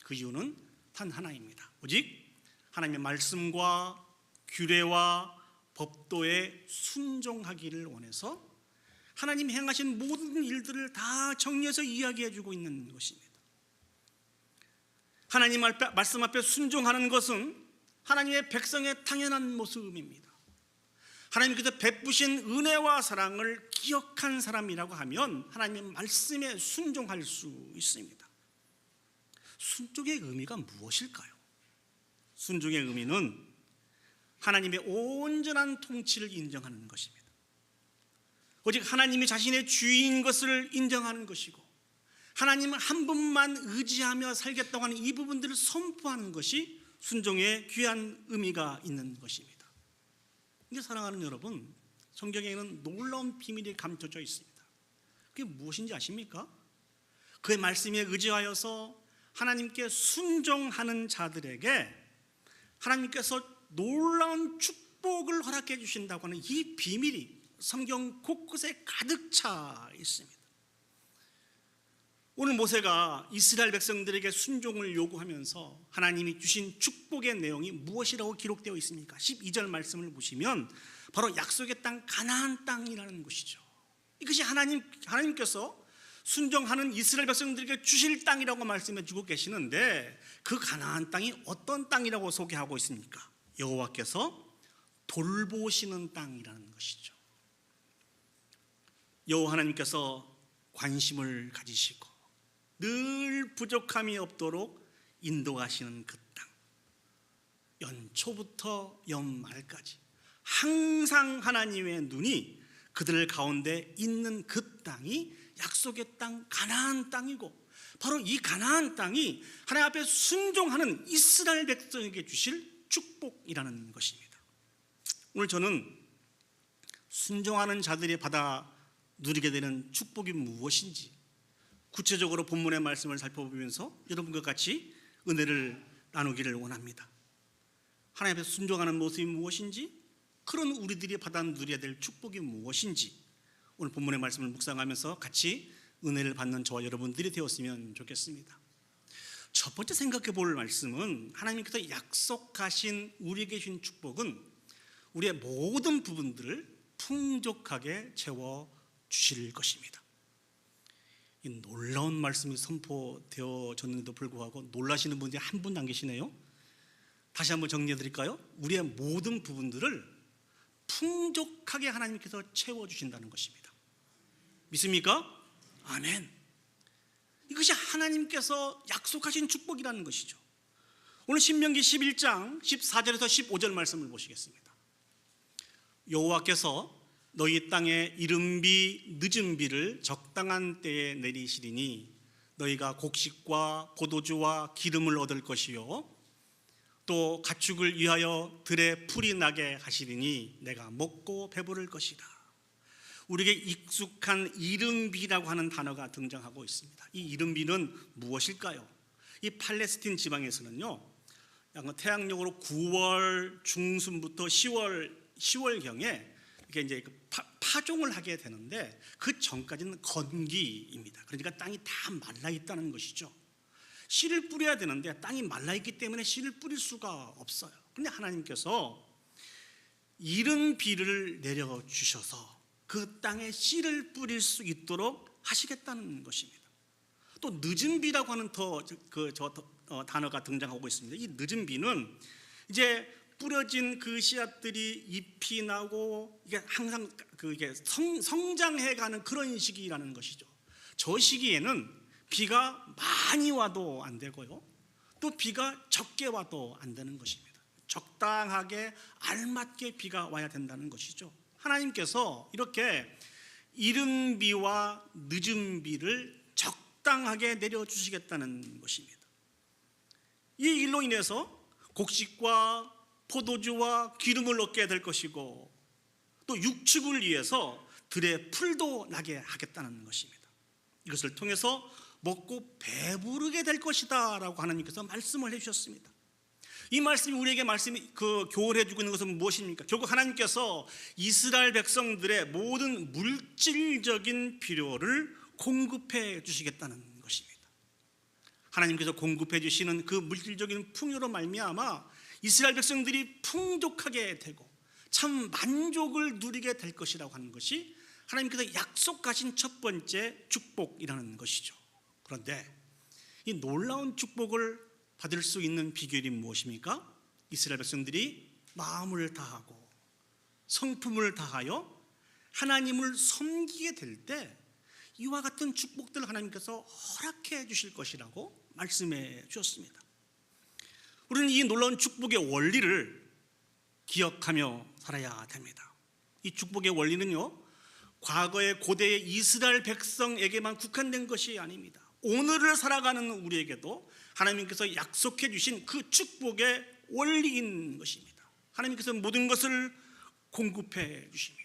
그 이유는 단 하나입니다. 오직 하나님의 말씀과 규례와 법도에 순종하기를 원해서 하나님이 행하신 모든 일들을 다 정리해서 이야기해 주고 있는 것입니다. 하나님 말씀 앞에 순종하는 것은 하나님의 백성의 당연한 모습입니다. 하나님께서 베푸신 은혜와 사랑을 기억한 사람이라고 하면 하나님의 말씀에 순종할 수 있습니다. 순종의 의미가 무엇일까요? 순종의 의미는 하나님의 온전한 통치를 인정하는 것입니다. 오직 하나님이 자신의 주인인 것을 인정하는 것이고 하나님 한 분만 의지하며 살겠다고 하는 이 부분들을 선포하는 것이 순종의 귀한 의미가 있는 것입니다. 근데 사랑하는 여러분, 성경에는 놀라운 비밀이 감춰져 있습니다. 그게 무엇인지 아십니까? 그의 말씀에 의지하여서 하나님께 순종하는 자들에게 하나님께서 놀라운 축복을 허락해 주신다고 하는 이 비밀이 성경 곳곳에 가득 차 있습니다. 오늘 모세가 이스라엘 백성들에게 순종을 요구하면서 하나님이 주신 축복의 내용이 무엇이라고 기록되어 있습니까? 12절 말씀을 보시면 바로 약속의 땅 가나안 땅이라는 것이죠. 이것이 하나님께서 순종하는 이스라엘 백성들에게 주실 땅이라고 말씀해 주고 계시는데 그 가나안 땅이 어떤 땅이라고 소개하고 있습니까? 여호와께서 돌보시는 땅이라는 것이죠. 여호와 하나님께서 관심을 가지시고 늘 부족함이 없도록 인도하시는 그 땅, 연초부터 연말까지 항상 하나님의 눈이 그들 가운데 있는 그 땅이 약속의 땅 가나안 땅이고 바로 이 가나안 땅이 하나님 앞에 순종하는 이스라엘 백성에게 주실 축복이라는 것입니다. 오늘 저는 순종하는 자들이 받아 누리게 되는 축복이 무엇인지 구체적으로 본문의 말씀을 살펴보면서 여러분과 같이 은혜를 나누기를 원합니다. 하나님 앞에 순종하는 모습이 무엇인지 그런 우리들이 받아 누려야 될 축복이 무엇인지 오늘 본문의 말씀을 묵상하면서 같이 은혜를 받는 저와 여러분들이 되었으면 좋겠습니다. 첫 번째 생각해 볼 말씀은 하나님께서 약속하신 우리에게 주신 축복은 우리의 모든 부분들을 풍족하게 채워 주실 것입니다. 이 놀라운 말씀이 선포되어졌는데도 불구하고 놀라시는 분들이 한 분도 안 계시네요. 다시 한번 정리해 드릴까요? 우리의 모든 부분들을 풍족하게 하나님께서 채워주신다는 것입니다. 믿습니까? 아멘. 이것이 하나님께서 약속하신 축복이라는 것이죠. 오늘 신명기 11장 14절에서 15절 말씀을 보시겠습니다. 여호와께서 너희 땅에 이른비 늦은비를 적당한 때에 내리시리니 너희가 곡식과 포도주와 기름을 얻을 것이요 또 가축을 위하여 들에 풀이 나게 하시리니 내가 먹고 배부를 것이다. 우리에게 익숙한 이른비라고 하는 단어가 등장하고 있습니다. 이 이른비는 무엇일까요? 이 팔레스틴 지방에서는요, 태양력으로 9월 중순부터 10월경에 이렇게 이제 파종을 하게 되는데 그 전까지는 건기입니다. 그러니까 땅이 다 말라 있다는 것이죠. 씨를 뿌려야 되는데 땅이 말라 있기 때문에 씨를 뿌릴 수가 없어요. 그런데 하나님께서 이른 비를 내려 주셔서 그 땅에 씨를 뿌릴 수 있도록 하시겠다는 것입니다. 또 늦은 비라고 하는 단어가 등장하고 있습니다. 이 늦은 비는 이제 뿌려진 그 씨앗들이 잎이 나고 이게 항상 이게 성장해가는 그런 시기라는 것이죠. 저 시기에는 비가 많이 와도 안 되고요, 또 비가 적게 와도 안 되는 것입니다. 적당하게 알맞게 비가 와야 된다는 것이죠. 하나님께서 이렇게 이른 비와 늦은 비를 적당하게 내려주시겠다는 것입니다. 이 일로 인해서 곡식과 포도주와 기름을 얻게 될 것이고 또 육축을 위해서 들에 풀도 나게 하겠다는 것입니다. 이것을 통해서 먹고 배부르게 될 것이다 라고 하나님께서 말씀을 해주셨습니다. 이 말씀이 우리에게 교훈해 주고 있는 것은 무엇입니까? 결국 하나님께서 이스라엘 백성들의 모든 물질적인 필요를 공급해 주시겠다는 것입니다. 하나님께서 공급해 주시는 그 물질적인 풍요로 말미암아 이스라엘 백성들이 풍족하게 되고 참 만족을 누리게 될 것이라고 하는 것이 하나님께서 약속하신 첫 번째 축복이라는 것이죠. 그런데 이 놀라운 축복을 받을 수 있는 비결이 무엇입니까? 이스라엘 백성들이 마음을 다하고 성품을 다하여 하나님을 섬기게 될 때 이와 같은 축복들을 하나님께서 허락해 주실 것이라고 말씀해 주셨습니다. 우리는 이 놀라운 축복의 원리를 기억하며 살아야 됩니다. 이 축복의 원리는요, 과거의 고대의 이스라엘 백성에게만 국한된 것이 아닙니다. 오늘을 살아가는 우리에게도 하나님께서 약속해 주신 그 축복의 원리인 것입니다. 하나님께서 모든 것을 공급해 주십니다.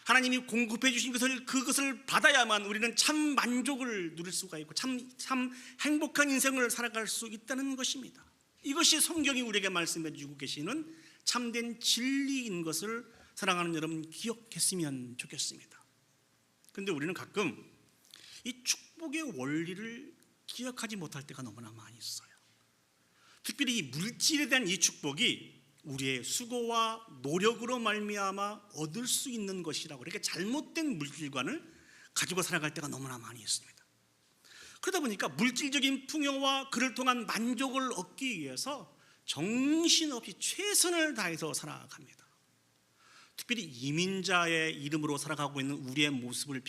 하나님이 공급해 주신 그것을 받아야만 우리는 참 만족을 누릴 수가 있고 참 행복한 인생을 살아갈 수 있다는 것입니다. 이것이 성경이 우리에게 말씀해 주고 계시는 참된 진리인 것을 사랑하는 여러분 기억했으면 좋겠습니다. 그런데 우리는 가끔 이 축복의 원리를 기억하지 못할 때가 너무나 많이 있어요. 특별히 이 물질에 대한 이 축복이 우리의 수고와 노력으로 말미암아 얻을 수 있는 것이라고 이렇게 잘못된 물질관을 가지고 살아갈 때가 너무나 많이 있습니다. 그러다 보니까 물질적인 풍요와 그를 통한 만족을 얻기 위해서 정신없이 최선을 다해서 살아갑니다. 특별히 이민자의 이름으로 살아가고 있는 우리의 모습을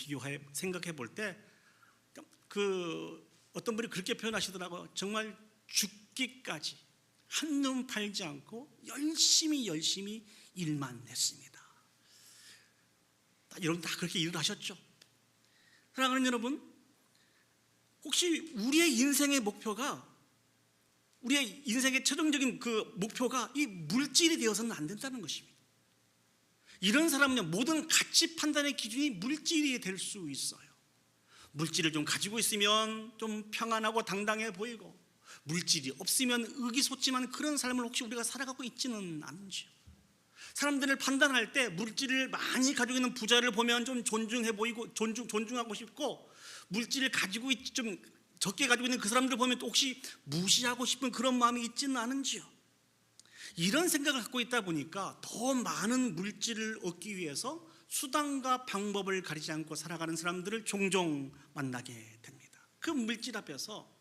생각해 볼 때 어떤 분이 그렇게 표현하시더라고요. 정말 죽기까지 한눈 팔지 않고 열심히 일만 했습니다. 여러분 다 그렇게 일을 하셨죠? 사랑하는 여러분, 혹시 우리의 인생의 목표가, 우리의 인생의 최종적인 그 목표가 이 물질이 되어서는 안 된다는 것입니다. 이런 사람은요, 모든 가치 판단의 기준이 물질이 될 수 있어요. 물질을 좀 가지고 있으면 좀 평안하고 당당해 보이고, 물질이 없으면 의기소침한 그런 삶을 혹시 우리가 살아가고 있지는 않은지요? 사람들을 판단할 때 물질을 많이 가지고 있는 부자를 보면 좀 존중해 보이고 존중하고 싶고, 물질을 가지고 좀 적게 가지고 있는 그 사람들 보면 또 혹시 무시하고 싶은 그런 마음이 있지는 않은지요. 이런 생각을 갖고 있다 보니까 더 많은 물질을 얻기 위해서 수단과 방법을 가리지 않고 살아가는 사람들을 종종 만나게 됩니다. 그 물질 앞에서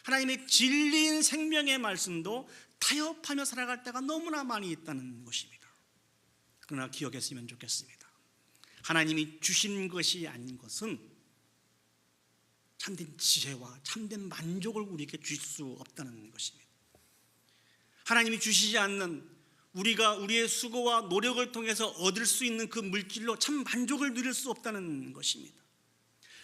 하나님의 진리인 생명의 말씀도 타협하며 살아갈 때가 너무나 많이 있다는 것입니다. 그러나 기억했으면 좋겠습니다. 하나님이 주신 것이 아닌 것은 참된 지혜와 참된 만족을 우리에게 주실 수 없다는 것입니다. 하나님이 주시지 않는, 우리가 우리의 수고와 노력을 통해서 얻을 수 있는 그 물질로 참 만족을 누릴 수 없다는 것입니다.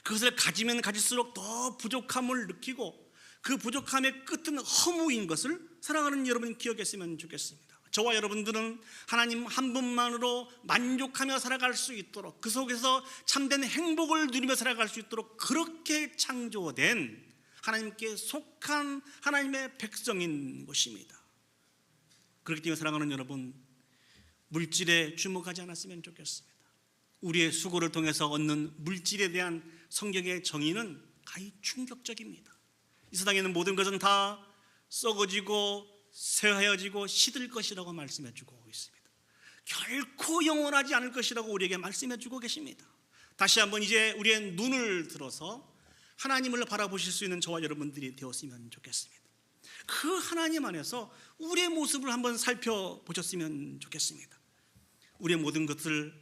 그것을 가지면 가질수록 더 부족함을 느끼고, 그 부족함의 끝은 허무인 것을 사랑하는 여러분 기억했으면 좋겠습니다. 저와 여러분들은 하나님 한 분만으로 만족하며 살아갈 수 있도록, 그 속에서 참된 행복을 누리며 살아갈 수 있도록 그렇게 창조된 하나님께 속한 하나님의 백성인 것입니다. 그렇기 때문에 사랑하는 여러분, 물질에 주목하지 않았으면 좋겠습니다. 우리의 수고를 통해서 얻는 물질에 대한 성경의 정의는 가히 충격적입니다. 이 세상에 있는 모든 것은 다 썩어지고 쇠하여지고 시들 것이라고 말씀해 주고 있습니다. 결코 영원하지 않을 것이라고 우리에게 말씀해 주고 계십니다. 다시 한번 이제 우리의 눈을 들어서 하나님을 바라보실 수 있는 저와 여러분들이 되었으면 좋겠습니다. 그 하나님 안에서 우리의 모습을 한번 살펴보셨으면 좋겠습니다. 우리의 모든 것을,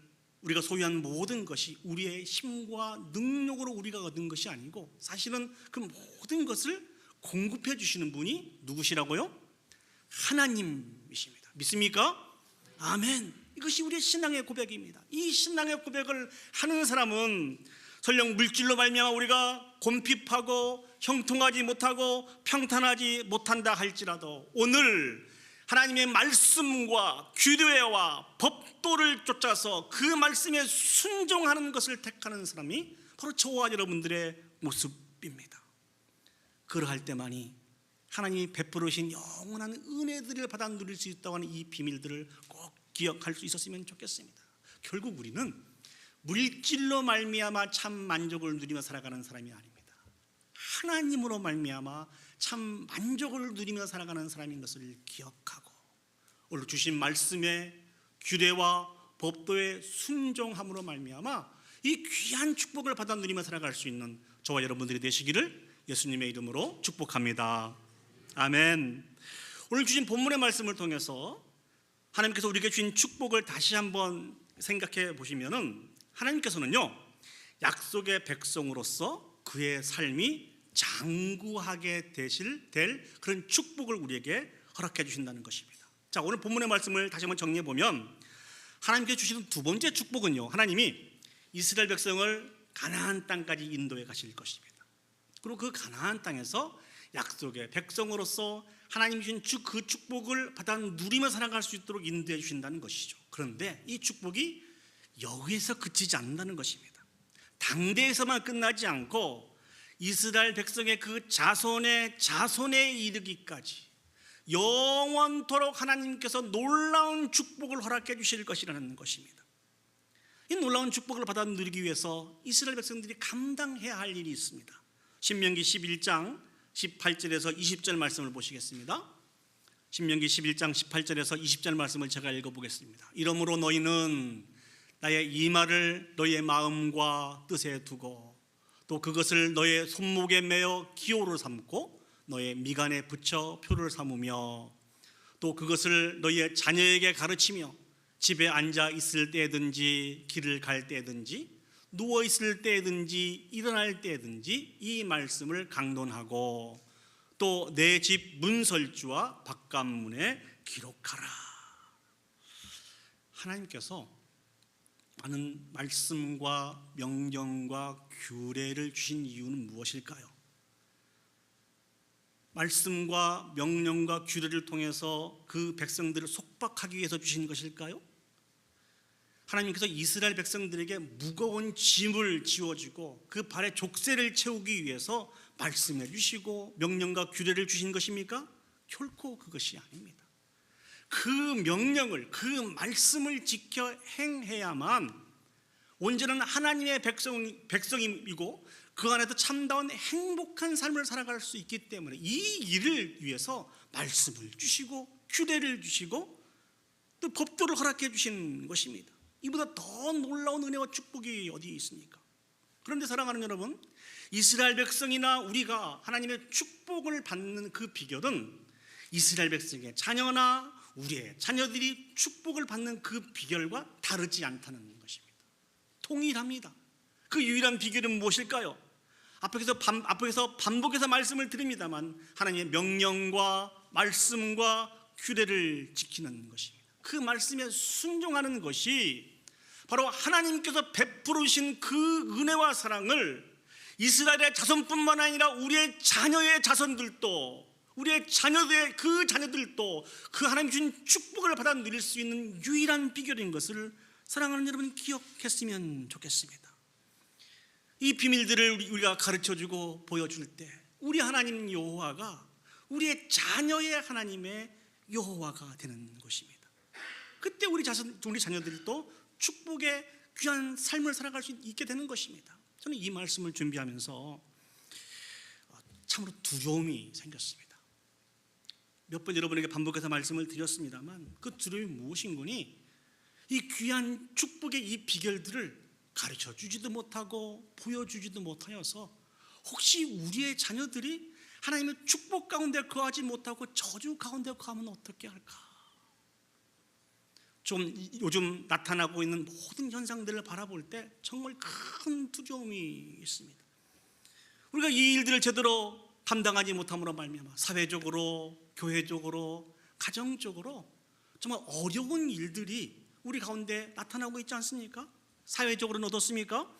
우리가 소유한 모든 것이 우리의 힘과 능력으로 우리가 얻은 것이 아니고, 사실은 그 모든 것을 공급해 주시는 분이 누구시라고요? 하나님이십니다. 믿습니까? 아멘. 이것이 우리의 신앙의 고백입니다. 이 신앙의 고백을 하는 사람은 설령 물질로 말미암아 우리가 곰핍하고 형통하지 못하고 평탄하지 못한다 할지라도, 오늘 하나님의 말씀과 규례와 법도를 쫓아서 그 말씀에 순종하는 것을 택하는 사람이 바로 저와 여러분들의 모습입니다. 그러할 때만이 하나님이 베풀으신 영원한 은혜들을 받아 누릴 수 있다고 하는 이 비밀들을 꼭 기억할 수 있었으면 좋겠습니다. 결국 우리는 물질로 말미암아 참 만족을 누리며 살아가는 사람이 아닙니다. 하나님으로 말미암아 참 만족을 누리며 살아가는 사람인 것을 기억하고, 오늘 주신 말씀의 규례와 법도의 순종함으로 말미암아 이 귀한 축복을 받아 누리며 살아갈 수 있는 저와 여러분들이 되시기를 예수님의 이름으로 축복합니다. 아멘. 오늘 주신 본문의 말씀을 통해서 하나님께서 우리에게 주신 축복을 다시 한번 생각해 보시면은, 하나님께서는요, 약속의 백성으로서 그의 삶이 장구하게 될 그런 축복을 우리에게 허락해 주신다는 것입니다. 자, 오늘 본문의 말씀을 다시 한번 정리해 보면, 하나님께 주시는 두 번째 축복은요, 하나님이 이스라엘 백성을 가나안 땅까지 인도해 가실 것입니다. 그리고 그 가나안 땅에서 약속의 백성으로서 하나님 주신 그 축복을 받아 누리며 살아갈 수 있도록 인도해 주신다는 것이죠. 그런데 이 축복이 여기에서 그치지 않는다는 것입니다. 당대에서만 끝나지 않고 이스라엘 백성의 그 자손에 이르기까지 영원토록 하나님께서 놀라운 축복을 허락해 주실 것이라는 것입니다. 이 놀라운 축복을 받아 누리기 위해서 이스라엘 백성들이 감당해야 할 일이 있습니다. 신명기 11장 18절에서 20절 말씀을 보시겠습니다. 신명기 11장 18절에서 20절 말씀을 제가 읽어보겠습니다. 이러므로 너희는 나의 이 말을 너희의 마음과 뜻에 두고, 또 그것을 너의 손목에 매어 기호로 삼고 너의 미간에 붙여 표를 삼으며, 또 그것을 너희의 자녀에게 가르치며 집에 앉아 있을 때든지 길을 갈 때든지 누워 있을 때든지 일어날 때든지 이 말씀을 강론하고, 또 내 집 문설주와 바깥문에 기록하라. 하나님께서 많은 말씀과 명령과 규례를 주신 이유는 무엇일까요? 말씀과 명령과 규례를 통해서 그 백성들을 속박하기 위해서 주신 것일까요? 하나님께서 이스라엘 백성들에게 무거운 짐을 지워주고 그 발에 족쇄를 채우기 위해서 말씀해 주시고 명령과 규례를 주신 것입니까? 결코 그것이 아닙니다. 그 명령을, 그 말씀을 지켜 행해야만 온전한 하나님의 백성이고 그 안에서 참다운 행복한 삶을 살아갈 수 있기 때문에 이 일을 위해서 말씀을 주시고 규례를 주시고 또 법도를 허락해 주신 것입니다. 이보다 더 놀라운 은혜와 축복이 어디 있습니까? 그런데 사랑하는 여러분, 이스라엘 백성이나 우리가 하나님의 축복을 받는 그 비결은 이스라엘 백성의 자녀나 우리의 자녀들이 축복을 받는 그 비결과 다르지 않다는 것입니다. 동일합니다. 그 유일한 비결은 무엇일까요? 앞에서 반복해서 말씀을 드립니다만 하나님의 명령과 말씀과 규례를 지키는 것입니다. 그 말씀에 순종하는 것이 바로 하나님께서 베풀으신 그 은혜와 사랑을 이스라엘의 자손뿐만 아니라 우리의 자녀의 자손들도, 우리의 자녀들의 그 자녀들도 그 하나님 주신 축복을 받아 누릴 수 있는 유일한 비결인 것을 사랑하는 여러분 기억했으면 좋겠습니다. 이 비밀들을 우리가 가르쳐주고 보여줄 때 우리 하나님 여호와가 우리의 자녀의 하나님의 여호와가 되는 것입니다. 그때 우리 자녀들도 축복의 귀한 삶을 살아갈 수 있게 되는 것입니다. 저는 이 말씀을 준비하면서 참으로 두려움이 생겼습니다. 몇 번 여러분에게 반복해서 말씀을 드렸습니다만 그 두려움이 무엇인 거니? 이 귀한 축복의 이 비결들을 가르쳐 주지도 못하고 보여주지도 못하여서 혹시 우리의 자녀들이 하나님의 축복 가운데 거하지 못하고 저주 가운데 거하면 어떻게 할까? 좀 요즘 나타나고 있는 모든 현상들을 바라볼 때 정말 큰 두려움이 있습니다. 우리가 이 일들을 제대로 감당하지 못함으로 말미암아 사회적으로, 교회적으로, 가정적으로 정말 어려운 일들이 우리 가운데 나타나고 있지 않습니까? 사회적으로는 어떻습니까?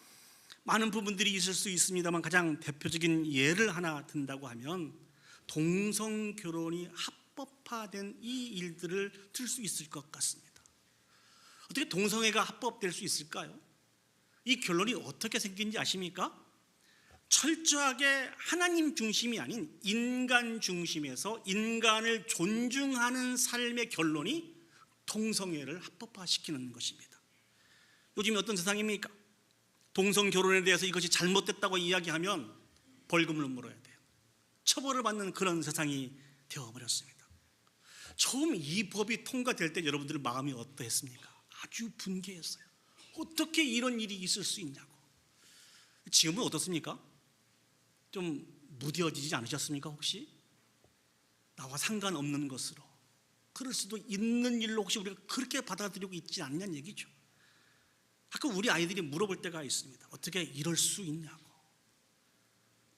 많은 부분들이 있을 수 있습니다만 가장 대표적인 예를 하나 든다고 하면 동성 결혼이 합법화된 이 일들을 들 수 있을 것 같습니다. 어떻게 동성애가 합법될 수 있을까요? 이 결론이 어떻게 생긴지 아십니까? 철저하게 하나님 중심이 아닌 인간 중심에서 인간을 존중하는 삶의 결론이 동성애를 합법화시키는 것입니다. 요즘 어떤 세상입니까? 동성 결혼에 대해서 이것이 잘못됐다고 이야기하면 벌금을 물어야 돼요. 처벌을 받는 그런 세상이 되어버렸습니다. 처음 이 법이 통과될 때 여러분들 마음이 어떠했습니까? 아주 분개했어요. 어떻게 이런 일이 있을 수 있냐고. 지금은 어떻습니까? 좀 무뎌지지 않으셨습니까? 혹시 나와 상관없는 것으로, 그럴 수도 있는 일로 혹시 우리가 그렇게 받아들이고 있지 않냐는 얘기죠. 가끔 우리 아이들이 물어볼 때가 있습니다. 어떻게 이럴 수 있냐고.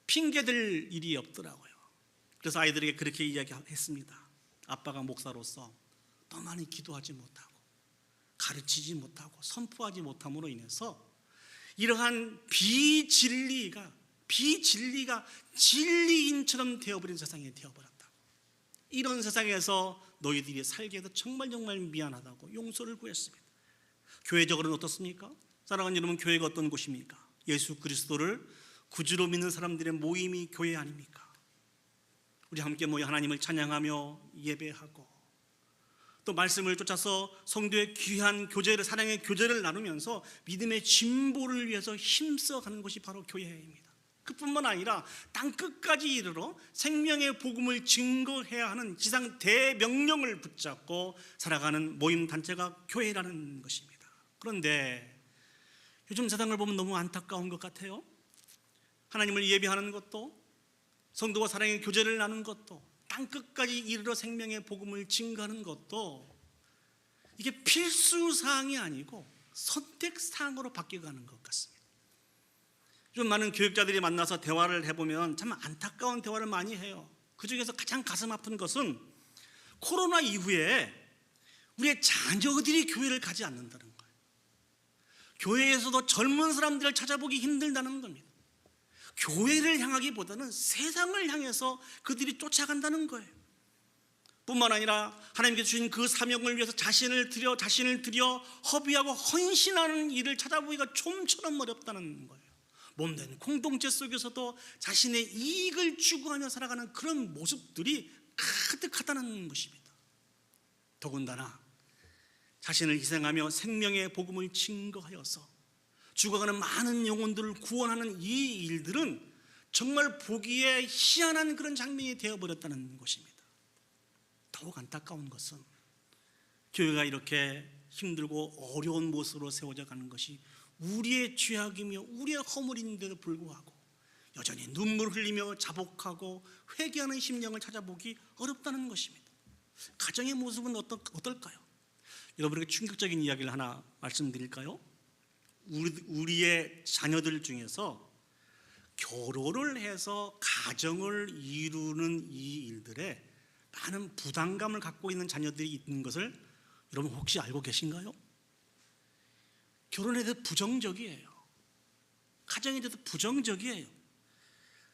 핑계댈 일이 없더라고요. 그래서 아이들에게 그렇게 이야기했습니다. 아빠가 목사로서 더 많이 기도하지 못하고 가르치지 못하고 선포하지 못함으로 인해서 이러한 비진리가 진리인처럼 되어버린 세상이 되어버렸다. 이런 세상에서 너희들이 살게 해서 정말 미안하다고 용서를 구했습니다. 교회적으로는 어떻습니까? 사랑하는 여러분, 교회가 어떤 곳입니까? 예수 그리스도를 구주로 믿는 사람들의 모임이 교회 아닙니까? 우리 함께 모여 하나님을 찬양하며 예배하고 또 말씀을 쫓아서 성도의 귀한 교제를, 사랑의 교제를 나누면서 믿음의 진보를 위해서 힘써가는 것이 바로 교회입니다. 그뿐만 아니라 땅끝까지 이르러 생명의 복음을 증거해야 하는 지상 대명령을 붙잡고 살아가는 모임 단체가 교회라는 것입니다. 그런데 요즘 세상을 보면 너무 안타까운 것 같아요. 하나님을 예배하는 것도, 성도와 사랑의 교제를 나누는 것도, 땅끝까지 이르러 생명의 복음을 증거하는 것도 이게 필수사항이 아니고 선택사항으로 바뀌어가는 것 같습니다. 좀 많은 교육자들이 만나서 대화를 해보면 참 안타까운 대화를 많이 해요. 그중에서 가장 가슴 아픈 것은 코로나 이후에 우리의 자녀들이 교회를 가지 않는다는 거예요. 교회에서도 젊은 사람들을 찾아보기 힘들다는 겁니다. 교회를 향하기보다는 세상을 향해서 그들이 쫓아간다는 거예요. 뿐만 아니라 하나님께서 주신 그 사명을 위해서 자신을 들여 허비하고 헌신하는 일을 찾아보기가 좀처럼 어렵다는 거예요. 몸된 공동체 속에서도 자신의 이익을 추구하며 살아가는 그런 모습들이 가득하다는 것입니다. 더군다나 자신을 희생하며 생명의 복음을 증거하여서 죽어가는 많은 영혼들을 구원하는 이 일들은 정말 보기에 희한한 그런 장면이 되어버렸다는 것입니다. 더욱 안타까운 것은 교회가 이렇게 힘들고 어려운 모습으로 세워져 가는 것이 우리의 죄악이며 우리의 허물인데도 불구하고 여전히 눈물 흘리며 자복하고 회개하는 심령을 찾아보기 어렵다는 것입니다. 가정의 모습은 어떨까요? 여러분에게 충격적인 이야기를 하나 말씀드릴까요? 우리의 자녀들 중에서 결혼을 해서 가정을 이루는 이 일들에 많은 부담감을 갖고 있는 자녀들이 있는 것을 여러분 혹시 알고 계신가요? 결혼에 대해서 부정적이에요. 가정에 대해서 부정적이에요.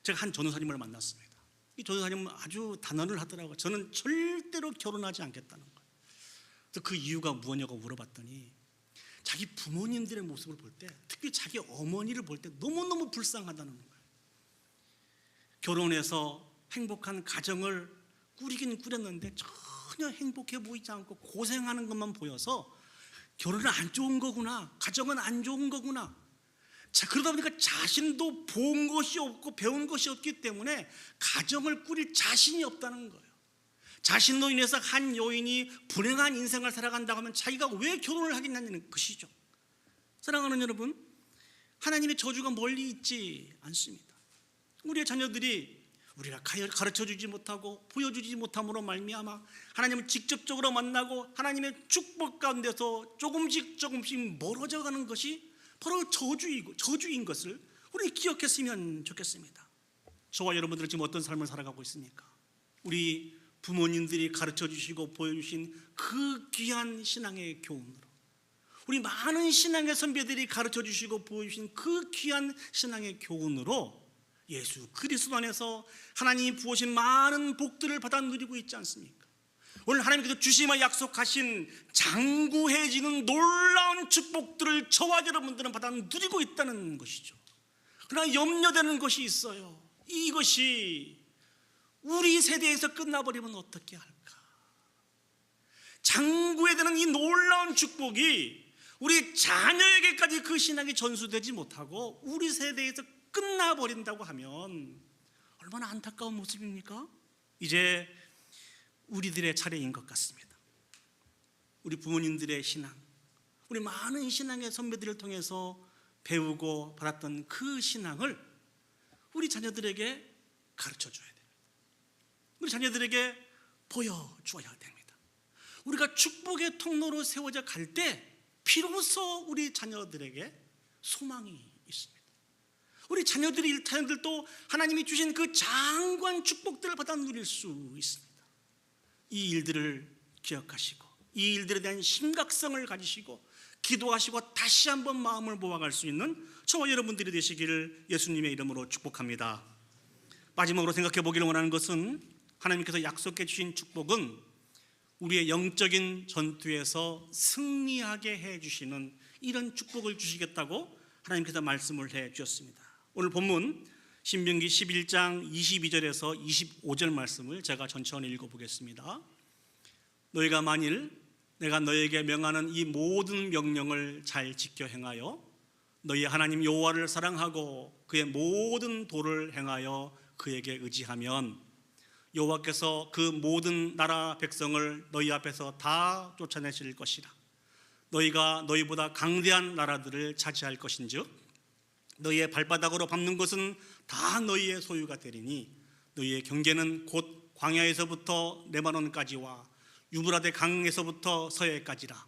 제가 한 전도사님을 만났습니다. 이 전도사님은 아주 단언을 하더라고요. 저는 절대로 결혼하지 않겠다는 거예요. 그래서 그 이유가 무엇냐고 물어봤더니 자기 부모님들의 모습을 볼 때, 특히 자기 어머니를 볼 때 너무너무 불쌍하다는 거예요. 결혼해서 행복한 가정을 꾸리긴 꾸렸는데 전혀 행복해 보이지 않고 고생하는 것만 보여서 결혼은 안 좋은 거구나, 가정은 안 좋은 거구나. 자, 그러다 보니까 자신도 본 것이 없고 배운 것이 없기 때문에 가정을 꾸릴 자신이 없다는 거예요. 자신로 인해서 한 여인이 불행한 인생을 살아간다고 하면 자기가 왜 결혼을 하겠냐는 것이죠. 사랑하는 여러분, 하나님의 저주가 멀리 있지 않습니다. 우리의 자녀들이 우리가 가르쳐주지 못하고 보여주지 못함으로 말미암아 하나님을 직접적으로 만나고 하나님의 축복 가운데서 조금씩 멀어져가는 것이 바로 저주인 것을 우리 기억했으면 좋겠습니다. 저와 여러분들은 지금 어떤 삶을 살아가고 있습니까? 우리 부모님들이 가르쳐주시고 보여주신 그 귀한 신앙의 교훈으로, 우리 많은 신앙의 선배들이 가르쳐주시고 보여주신 그 귀한 신앙의 교훈으로 예수 그리스도 안에서 하나님이 부으신 많은 복들을 받아 누리고 있지 않습니까? 오늘 하나님께서 주시며 약속하신 장구해지는 놀라운 축복들을 저와 여러분들은 받아 누리고 있다는 것이죠. 그러나 염려되는 것이 있어요. 이것이 우리 세대에서 끝나버리면 어떻게 할까? 장구해되는 이 놀라운 축복이 우리 자녀에게까지 그 신앙이 전수되지 못하고 우리 세대에서 끝나버린다고 하면 얼마나 안타까운 모습입니까? 이제 우리들의 차례인 것 같습니다. 우리 부모님들의 신앙, 우리 많은 신앙의 선배들을 통해서 배우고 받았던 그 신앙을 우리 자녀들에게 가르쳐줘야 됩니다. 우리 자녀들에게 보여줘야 됩니다. 우리가 축복의 통로로 세워져 갈 때 비로소 우리 자녀들에게 소망이 있습니다. 우리 자녀들도 하나님이 주신 그 장관 축복들을 받아 누릴 수 있습니다. 이 일들을 기억하시고 이 일들에 대한 심각성을 가지시고 기도하시고 다시 한번 마음을 모아갈 수 있는 저와 여러분들이 되시기를 예수님의 이름으로 축복합니다. 마지막으로 생각해 보기를 원하는 것은 하나님께서 약속해 주신 축복은 우리의 영적인 전투에서 승리하게 해주시는 이런 축복을 주시겠다고 하나님께서 말씀을 해 주셨습니다. 오늘 본문 신명기 11장 22절에서 25절 말씀을 제가 천천히 읽어보겠습니다. 너희가 만일 내가 너희에게 명하는 이 모든 명령을 잘 지켜 행하여 너희 하나님 여호와를 사랑하고 그의 모든 도를 행하여 그에게 의지하면 여호와께서 그 모든 나라 백성을 너희 앞에서 다 쫓아내실 것이라. 너희가 너희보다 강대한 나라들을 차지할 것인즉 너희의 발바닥으로 밟는 것은 다 너희의 소유가 되리니 너희의 경계는 곧 광야에서부터 레바논까지와 유브라데 강에서부터 서해까지라.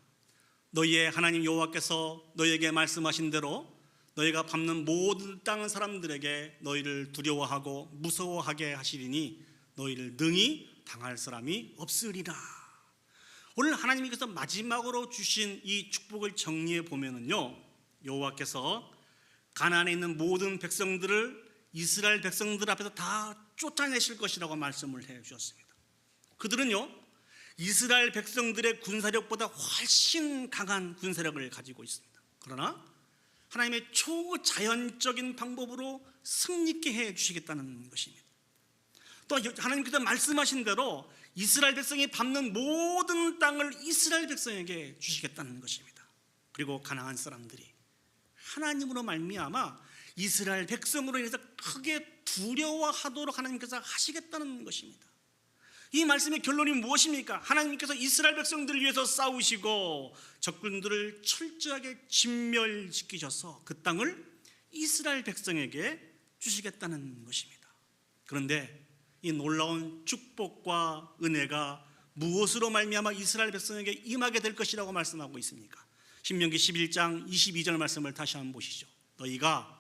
너희의 하나님 여호와께서 너희에게 말씀하신 대로 너희가 밟는 모든 땅 사람들에게 너희를 두려워하고 무서워하게 하시리니 너희를 능히 당할 사람이 없으리라. 오늘 하나님께서 마지막으로 주신 이 축복을 정리해 보면은요, 여호와께서 가나안에 있는 모든 백성들을 이스라엘 백성들 앞에서 다 쫓아내실 것이라고 말씀을 해 주셨습니다. 그들은요, 이스라엘 백성들의 군사력보다 훨씬 강한 군사력을 가지고 있습니다. 그러나 하나님의 초자연적인 방법으로 승리케 해 주시겠다는 것입니다. 또 하나님께서 말씀하신 대로 이스라엘 백성이 밟는 모든 땅을 이스라엘 백성에게 주시겠다는 것입니다. 그리고 가나안 사람들이 하나님으로 말미암아 이스라엘 백성으로 인해서 크게 두려워하도록 하나님께서 하시겠다는 것입니다. 이 말씀의 결론이 무엇입니까? 하나님께서 이스라엘 백성들을 위해서 싸우시고 적군들을 철저하게 진멸시키셔서 그 땅을 이스라엘 백성에게 주시겠다는 것입니다. 그런데 이 놀라운 축복과 은혜가 무엇으로 말미암아 이스라엘 백성에게 임하게 될 것이라고 말씀하고 있습니까? 신명기 11장 22절 말씀을 다시 한번 보시죠. 너희가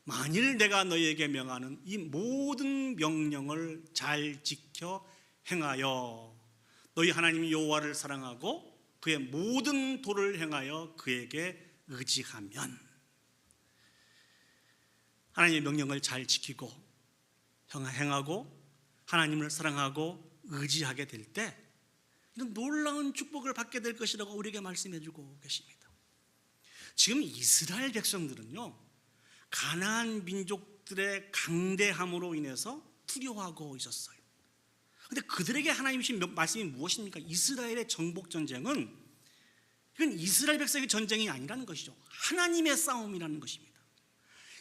만일 내가 너희에게 명하는 이 모든 명령을 잘 지켜 행하여 너희 하나님 여호와를 사랑하고 그의 모든 도를 행하여 그에게 의지하면, 하나님의 명령을 잘 지키고 행하고 하나님을 사랑하고 의지하게 될 때 이런 놀라운 축복을 받게 될 것이라고 우리에게 말씀해 주고 계십니다. 지금 이스라엘 백성들은요, 가나안 민족들의 강대함으로 인해서 두려워하고 있었어요. 그런데 그들에게 하나님 주신 말씀이 무엇입니까? 이스라엘의 정복 전쟁은 이건 이스라엘 백성의 전쟁이 아니라는 것이죠. 하나님의 싸움이라는 것입니다.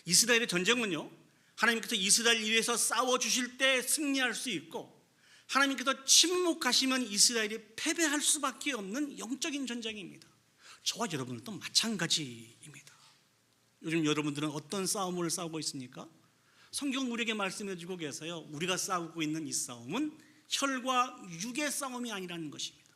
이스라엘의 전쟁은요, 하나님께서 이스라엘 위해서 싸워주실 때 승리할 수 있고, 하나님께서 침묵하시면 이스라엘이 패배할 수밖에 없는 영적인 전쟁입니다. 저와 여러분들도 마찬가지입니다. 요즘 여러분들은 어떤 싸움을 싸우고 있습니까? 성경은 우리에게 말씀해 주고 계세요. 우리가 싸우고 있는 이 싸움은 혈과 육의 싸움이 아니라는 것입니다.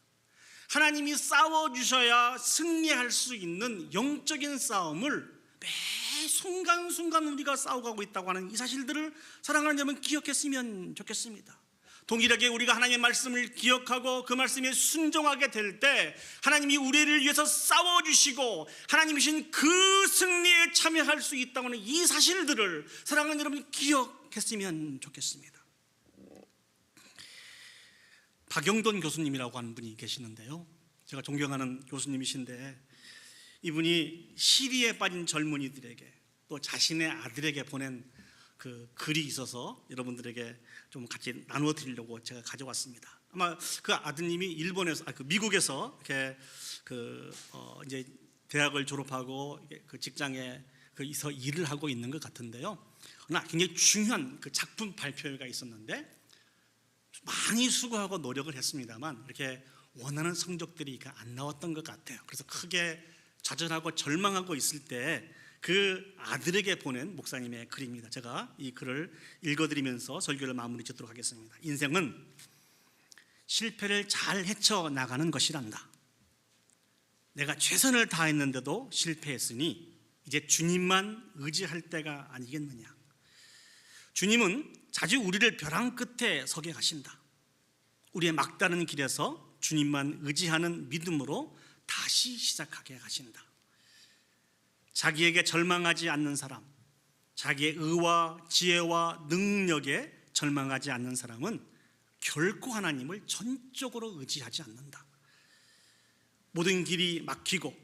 하나님이 싸워주셔야 승리할 수 있는 영적인 싸움을 매 순간순간 우리가 싸워가고 있다고 하는 이 사실들을 사랑하는 여러분 기억했으면 좋겠습니다. 동일하게 우리가 하나님의 말씀을 기억하고 그 말씀에 순종하게 될 때 하나님이 우리를 위해서 싸워주시고 하나님이신 그 승리에 참여할 수 있다고 하는 이 사실들을 사랑하는 여러분이 기억했으면 좋겠습니다. 박영돈 교수님이라고 하는 분이 계시는데요, 제가 존경하는 교수님이신데 이분이 시리에 빠진 젊은이들에게 또 자신의 아들에게 보낸 그 글이 있어서 여러분들에게 좀 같이 나누어 드리려고 제가 가져왔습니다. 아마 그 아드님이 일본에서, 미국에서 이렇게 이제 대학을 졸업하고 그 직장에서 일을 하고 있는 것 같은데요. 그러나 굉장히 중요한 그 작품 발표회가 있었는데 많이 수고하고 노력을 했습니다만 이렇게 원하는 성적들이 안 나왔던 것 같아요. 그래서 크게 좌절하고 절망하고 있을 때 그 아들에게 보낸 목사님의 글입니다. 제가 이 글을 읽어드리면서 설교를 마무리 짓도록 하겠습니다. 인생은 실패를 잘 헤쳐나가는 것이란다. 내가 최선을 다했는데도 실패했으니 이제 주님만 의지할 때가 아니겠느냐. 주님은 자주 우리를 벼랑 끝에 서게 하신다. 우리의 막다른 길에서 주님만 의지하는 믿음으로 다시 시작하게 하신다. 자기에게 절망하지 않는 사람, 자기의 의와 지혜와 능력에 절망하지 않는 사람은 결코 하나님을 전적으로 의지하지 않는다. 모든 길이 막히고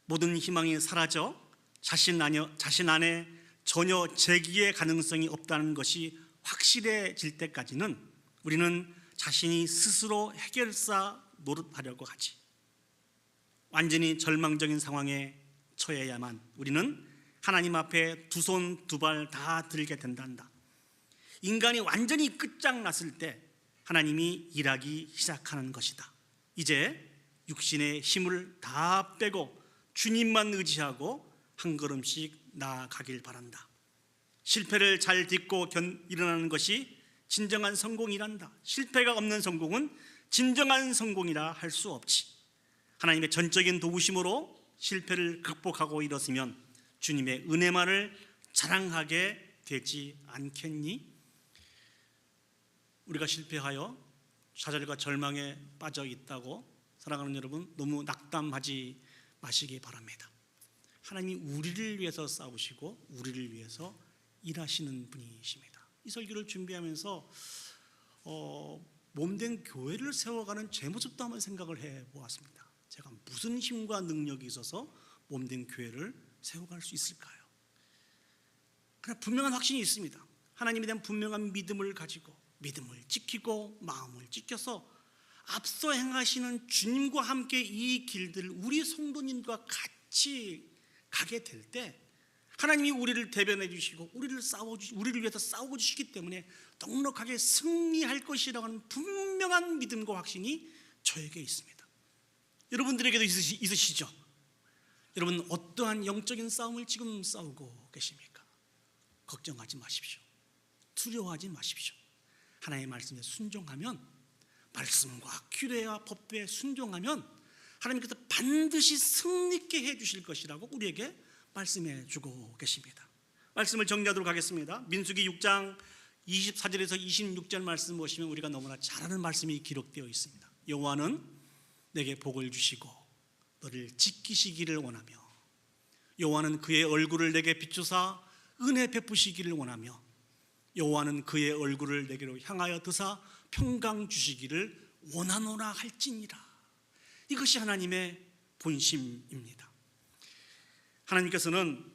모든 희망이 사라져 자신 안에 전혀 재기의 가능성이 없다는 것이 확실해질 때까지는 우리는 자신이 스스로 해결사 노릇하려고 하지. 완전히 절망적인 상황에 처해야만 우리는 하나님 앞에 두 손 두 발 다 들게 된단다. 인간이 완전히 끝장났을 때 하나님이 일하기 시작하는 것이다. 이제 육신의 힘을 다 빼고 주님만 의지하고 한 걸음씩 나아가길 바란다. 실패를 잘 딛고 일어나는 것이 진정한 성공이란다. 실패가 없는 성공은 진정한 성공이라 할 수 없지. 하나님의 전적인 도우심으로 실패를 극복하고 일었으면 주님의 은혜만을 자랑하게 되지 않겠니? 우리가 실패하여 좌절과 절망에 빠져 있다고 사랑하는 여러분 너무 낙담하지 마시기 바랍니다. 하나님이 우리를 위해서 싸우시고 우리를 위해서 일하시는 분이십니다. 이 설교를 준비하면서 몸된 교회를 세워가는 제 모습도 한번 생각을 해보았습니다. 제가 무슨 힘과 능력이 있어서 몸된 교회를 세워갈 수 있을까요? 그러나 분명한 확신이 있습니다. 하나님에 대한 분명한 믿음을 가지고 믿음을 지키고 마음을 지켜서 앞서 행하시는 주님과 함께 이 길들을 우리 성도님과 같이 가게 될 때 하나님이 우리를 대변해 주시고 우리를 위해서 싸워 주시기 때문에 넉넉하게 승리할 것이라고 하는 분명한 믿음과 확신이 저에게 있습니다. 여러분들에게도 있으시죠? 여러분 어떠한 영적인 싸움을 지금 싸우고 계십니까? 걱정하지 마십시오. 두려워하지 마십시오. 하나님의 말씀에 순종하면, 말씀과 규례와 법도에 순종하면 하나님께서 반드시 승리케 해주실 것이라고 우리에게 말씀해 주고 계십니다. 말씀을 정리하도록 하겠습니다. 민수기 6장 24절에서 26절 말씀 보시면 우리가 너무나 잘 아는 말씀이 기록되어 있습니다. 여호와는 내게 복을 주시고 너를 지키시기를 원하며, 여호와는 그의 얼굴을 내게 비추사 은혜 베푸시기를 원하며, 여호와는 그의 얼굴을 내게로 향하여 드사 평강 주시기를 원하노라 할지니라. 이것이 하나님의 본심입니다. 하나님께서는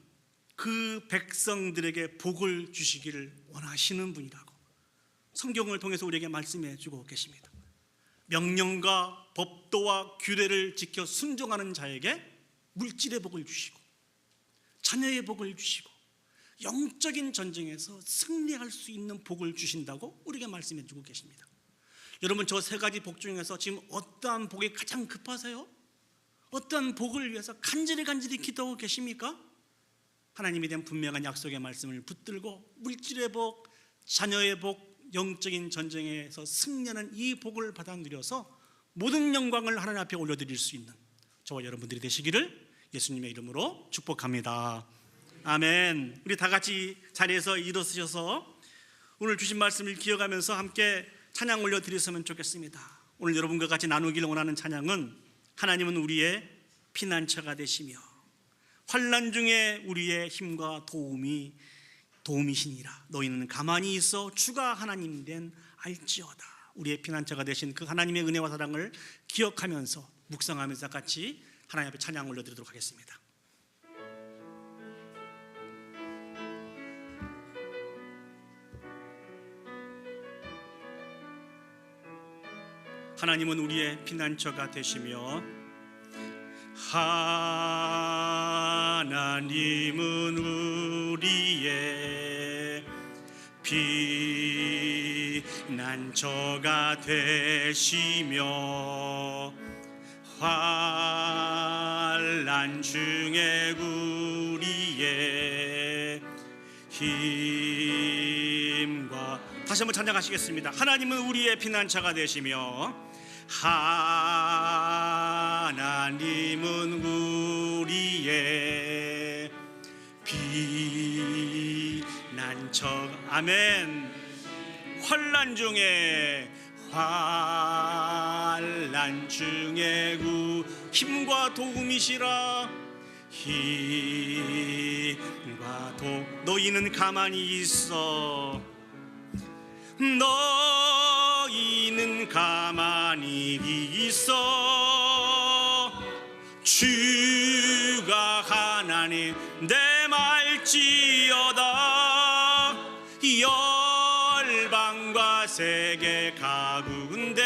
그 백성들에게 복을 주시기를 원하시는 분이라고 성경을 통해서 우리에게 말씀해 주고 계십니다. 명령과 법도와 규례를 지켜 순종하는 자에게 물질의 복을 주시고 자녀의 복을 주시고 영적인 전쟁에서 승리할 수 있는 복을 주신다고 우리에게 말씀해 주고 계십니다. 여러분, 저 세 가지 복 중에서 지금 어떠한 복이 가장 급하세요? 어떠한 복을 위해서 간절히 기도하고 계십니까? 하나님에 대한 분명한 약속의 말씀을 붙들고 물질의 복, 자녀의 복, 영적인 전쟁에서 승리하는 이 복을 받아 누려서 모든 영광을 하나님 앞에 올려드릴 수 있는 저와 여러분들이 되시기를 예수님의 이름으로 축복합니다. 아멘. 우리 다 같이 자리에서 일어서셔서 오늘 주신 말씀을 기억하면서 함께 찬양 올려드렸으면 좋겠습니다. 오늘 여러분과 같이 나누기를 원하는 찬양은 하나님은 우리의 피난처가 되시며 환난 중에 우리의 힘과 도움이시니라. 너희는 가만히 있어 주가 하나님 된 알지어다. 우리의 피난처가 되신 그 하나님의 은혜와 사랑을 기억하면서 묵상하면서 같이 하나님 앞에 찬양 올려드리도록 하겠습니다. 하나님은 우리의 피난처가 되시며 하나님은 우리의 피난처가 되시며 환난 중에 우리의 힘과 다시 한번 찬양하시겠습니다. 하나님은 우리의 피난처가 되시며 하나님은 우리의 피난처. 아멘. 환난 중에 힘과 도움이시라. 힘과 너희는 가만히 있어. 너희는 가만히 있어. 주가 하나님 내 말지어다. 열방과 세계 가운데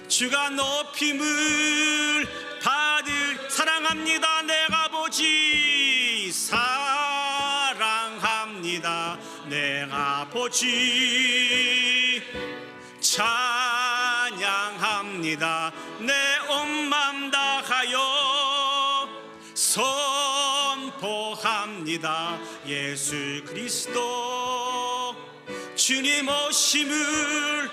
주가 높임을 받을. 사랑합니다 내가 보지. 사랑합니다 내가 보지. 찬양합니다 내 온 맘 다하여. 선포합니다 예수 그리스도 주님 오심을.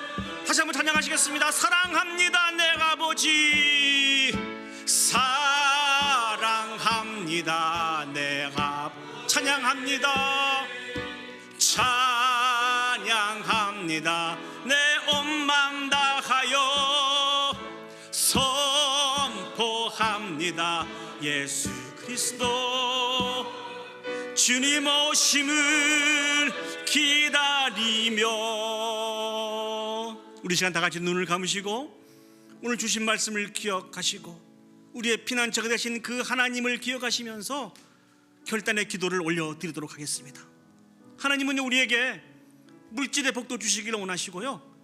다시 한번 찬양하시겠습니다. 사랑합니다 내가 보지. 사랑합니다 내가. 찬양합니다 찬양합니다 내 온 맘 다하여. 선포합니다 예수 그리스도 주님 오심을 기다리며. 우리 시간 다 같이 눈을 감으시고 오늘 주신 말씀을 기억하시고 우리의 피난처가 되신 그 하나님을 기억하시면서 결단의 기도를 올려드리도록 하겠습니다. 하나님은 우리에게 물질의 복도 주시기를 원하시고요,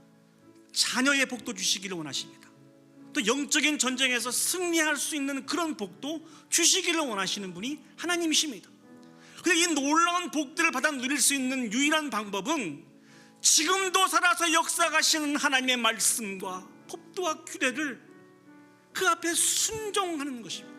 자녀의 복도 주시기를 원하십니다. 또 영적인 전쟁에서 승리할 수 있는 그런 복도 주시기를 원하시는 분이 하나님이십니다. 근데 이 놀라운 복들을 받아 누릴 수 있는 유일한 방법은 지금도 살아서 역사하시는 하나님의 말씀과 법도와 규례를 그 앞에 순종하는 것입니다.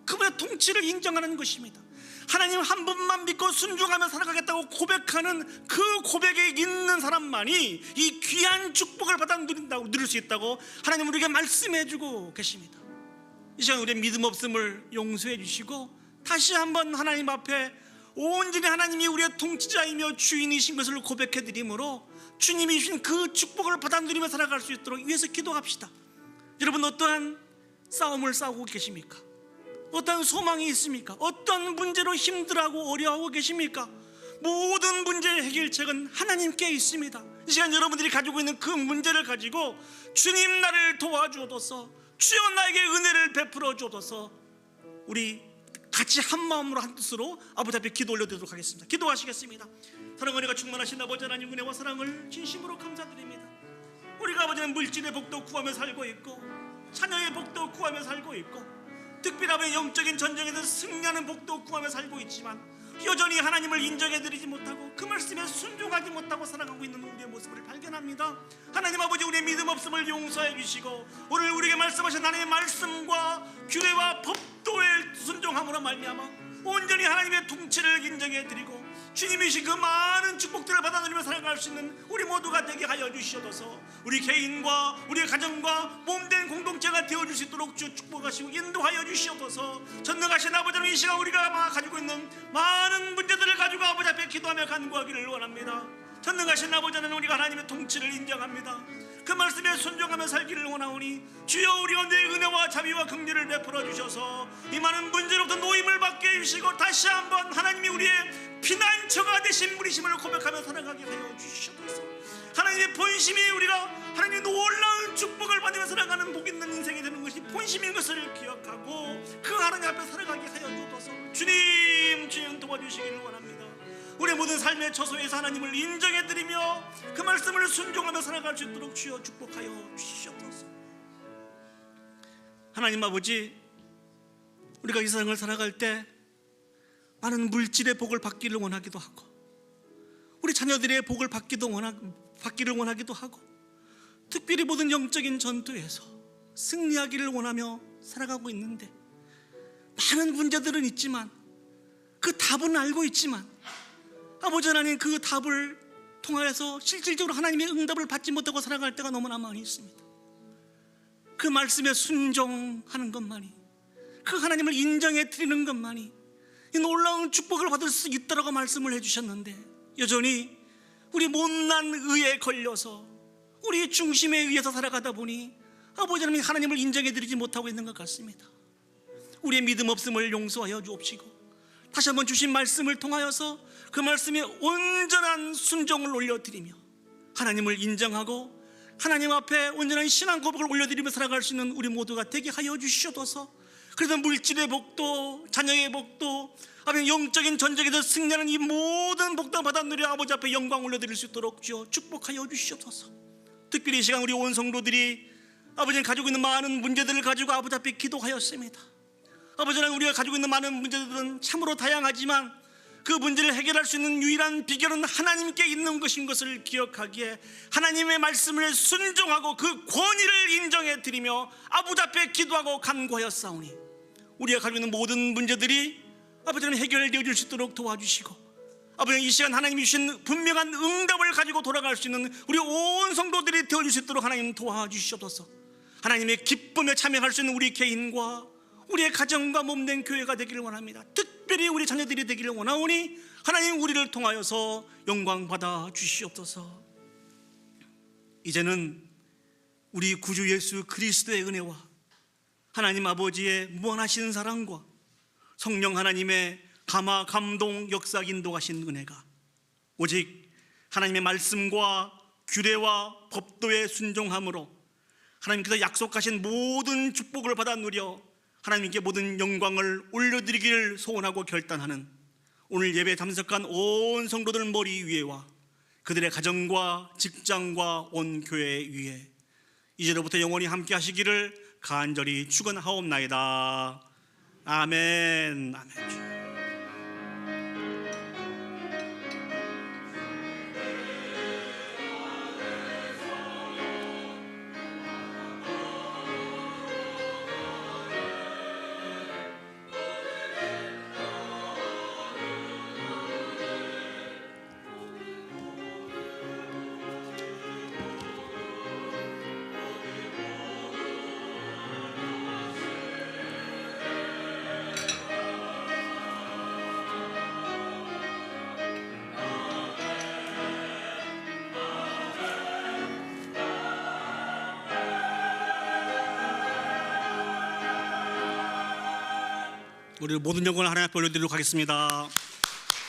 그분의 통치를 인정하는 것입니다. 하나님 한 분만 믿고 순종하며 살아가겠다고 고백하는 그 고백에 있는 사람만이 이 귀한 축복을 받아 누릴 수 있다고 하나님 우리에게 말씀해 주고 계십니다. 이 시간 우리의 믿음 없음을 용서해 주시고 다시 한번 하나님 앞에 온전히 하나님이 우리의 통치자이며 주인이신 것을 고백해 드림으로 주님이 주신 그 축복을 받아 누리며 살아갈 수 있도록 위해서 기도합시다. 여러분, 어떠한 싸움을 싸우고 계십니까? 어떤 소망이 있습니까? 어떤 문제로 힘들어하고 어려워하고 계십니까? 모든 문제의 해결책은 하나님께 있습니다. 이 시간 여러분들이 가지고 있는 그 문제를 가지고 주님 나를 도와주옵소서, 주여 나에게 은혜를 베풀어 주옵소서, 우리 같이 한 마음으로 한 뜻으로 아버지 앞에 기도 올려드리도록 하겠습니다. 기도하시겠습니다. 사랑 은혜가 충만하신 아버지 하나님, 은혜와 사랑을 진심으로 감사드립니다. 우리가 아버지는 물질의 복도 구하며 살고 있고 자녀의 복도 구하며 살고 있고 특별하게 영적인 전쟁에서 승리하는 복도 구하며 살고 있지만 여전히 하나님을 인정해드리지 못하고 그 말씀에 순종하지 못하고 살아가고 있는 우리의 모습을 발견합니다. 하나님 아버지, 우리의 믿음 없음을 용서해 주시고 오늘 우리에게 말씀하신 하나님의 말씀과 규례와 법도에 순종함으로 말미암아 온전히 하나님의 통치를 인정해드리고 주님이신 그 많은 축복들을 받아 누리며 살아갈 수 있는 우리 모두가 되게 하여 주시옵소서. 우리 개인과 우리의 가정과 몸된 공동체가 되어줄 수 있도록 주 축복하시고 인도하여 주시옵소서. 전능하신 아버지는 이 시간 우리가 가지고 있는 많은 문제들을 가지고 아버지 앞에 기도하며 간구하기를 원합니다. 전능하신 아버지는 우리가 하나님의 통치를 인정합니다. 그 말씀에 순종하며 살기를 원하오니 주여 우리 가운데 은혜와 자비와 긍휼을 베풀어 주셔서 이 많은 문제로부터 노임을 받게 해주시고 다시 한번 하나님이 우리의 피난처가 되신 분이심을 고백하며 살아가게 하여 주시옵소서. 하나님의 본심이 우리가 하나님의 놀라운 축복을 받으며 살아가는 복 있는 인생이 되는 것이 본심인 것을 기억하고 그 하나님 앞에 살아가게 하여 주옵소서. 주님 도와주시기를 원합니다. 우리의 모든 삶의 처소에서 하나님을 인정해드리며 그 말씀을 순종하며 살아갈 수 있도록 주여 축복하여 주시옵소서. 하나님 아버지, 우리가 이 세상을 살아갈 때 많은 물질의 복을 받기를 원하기도 하고 우리 자녀들의 복을 받기를 원하기도 하고 특별히 모든 영적인 전투에서 승리하기를 원하며 살아가고 있는데 많은 문제들은 있지만 그 답은 알고 있지만 아버지 하나님, 그 답을 통하여서 실질적으로 하나님의 응답을 받지 못하고 살아갈 때가 너무나 많이 있습니다. 그 말씀에 순종하는 것만이, 그 하나님을 인정해 드리는 것만이 이 놀라운 축복을 받을 수 있다라고 말씀을 해주셨는데 여전히 우리 못난 의에 걸려서 우리 중심에 의해서 살아가다 보니 아버지 하나님을 인정해 드리지 못하고 있는 것 같습니다. 우리의 믿음 없음을 용서하여 주옵시고 다시 한번 주신 말씀을 통하여서 그 말씀에 온전한 순종을 올려드리며 하나님을 인정하고 하나님 앞에 온전한 신앙 고백을 올려드리며 살아갈 수 있는 우리 모두가 되게 하여 주시옵소서. 그래서 물질의 복도, 자녀의 복도, 영적인 전쟁에서 승리하는 이 모든 복도 받아 누려 아버지 앞에 영광 올려드릴 수 있도록 주여 축복하여 주시옵소서. 특별히 이 시간 우리 온 성도들이 아버지는 가지고 있는 많은 문제들을 가지고 아버지 앞에 기도하였습니다. 아버지는 우리가 가지고 있는 많은 문제들은 참으로 다양하지만 그 문제를 해결할 수 있는 유일한 비결은 하나님께 있는 것인 것을 기억하기에 하나님의 말씀을 순종하고 그 권위를 인정해 드리며 아버지 앞에 기도하고 간구하였사오니 우리가 가지고 있는 모든 문제들이 아버지는 해결되어 줄 수 있도록 도와주시고 아버지 이 시간 하나님이 주신 분명한 응답을 가지고 돌아갈 수 있는 우리 온 성도들이 되어줄 수 있도록 하나님 도와주시옵소서. 하나님의 기쁨에 참여할 수 있는 우리 개인과 우리의 가정과 몸된 교회가 되기를 원합니다. 특별히 우리 자녀들이 되기를 원하오니 하나님 우리를 통하여서 영광 받아 주시옵소서. 이제는 우리 구주 예수 그리스도의 은혜와 하나님 아버지의 무한하신 사랑과 성령 하나님의 감화 감동 역사 인도하신 은혜가 오직 하나님의 말씀과 규례와 법도에 순종함으로 하나님께서 약속하신 모든 축복을 받아 누려 하나님께 모든 영광을 올려드리기를 소원하고 결단하는 오늘 예배에 참석한 온 성도들 머리 위에와 그들의 가정과 직장과 온 교회 위에 이제로부터 영원히 함께 하시기를 간절히 축원하옵나이다. 아멘. 아멘. 우리 모든 영광을 하나님 앞에 올려드리도록 하겠습니다.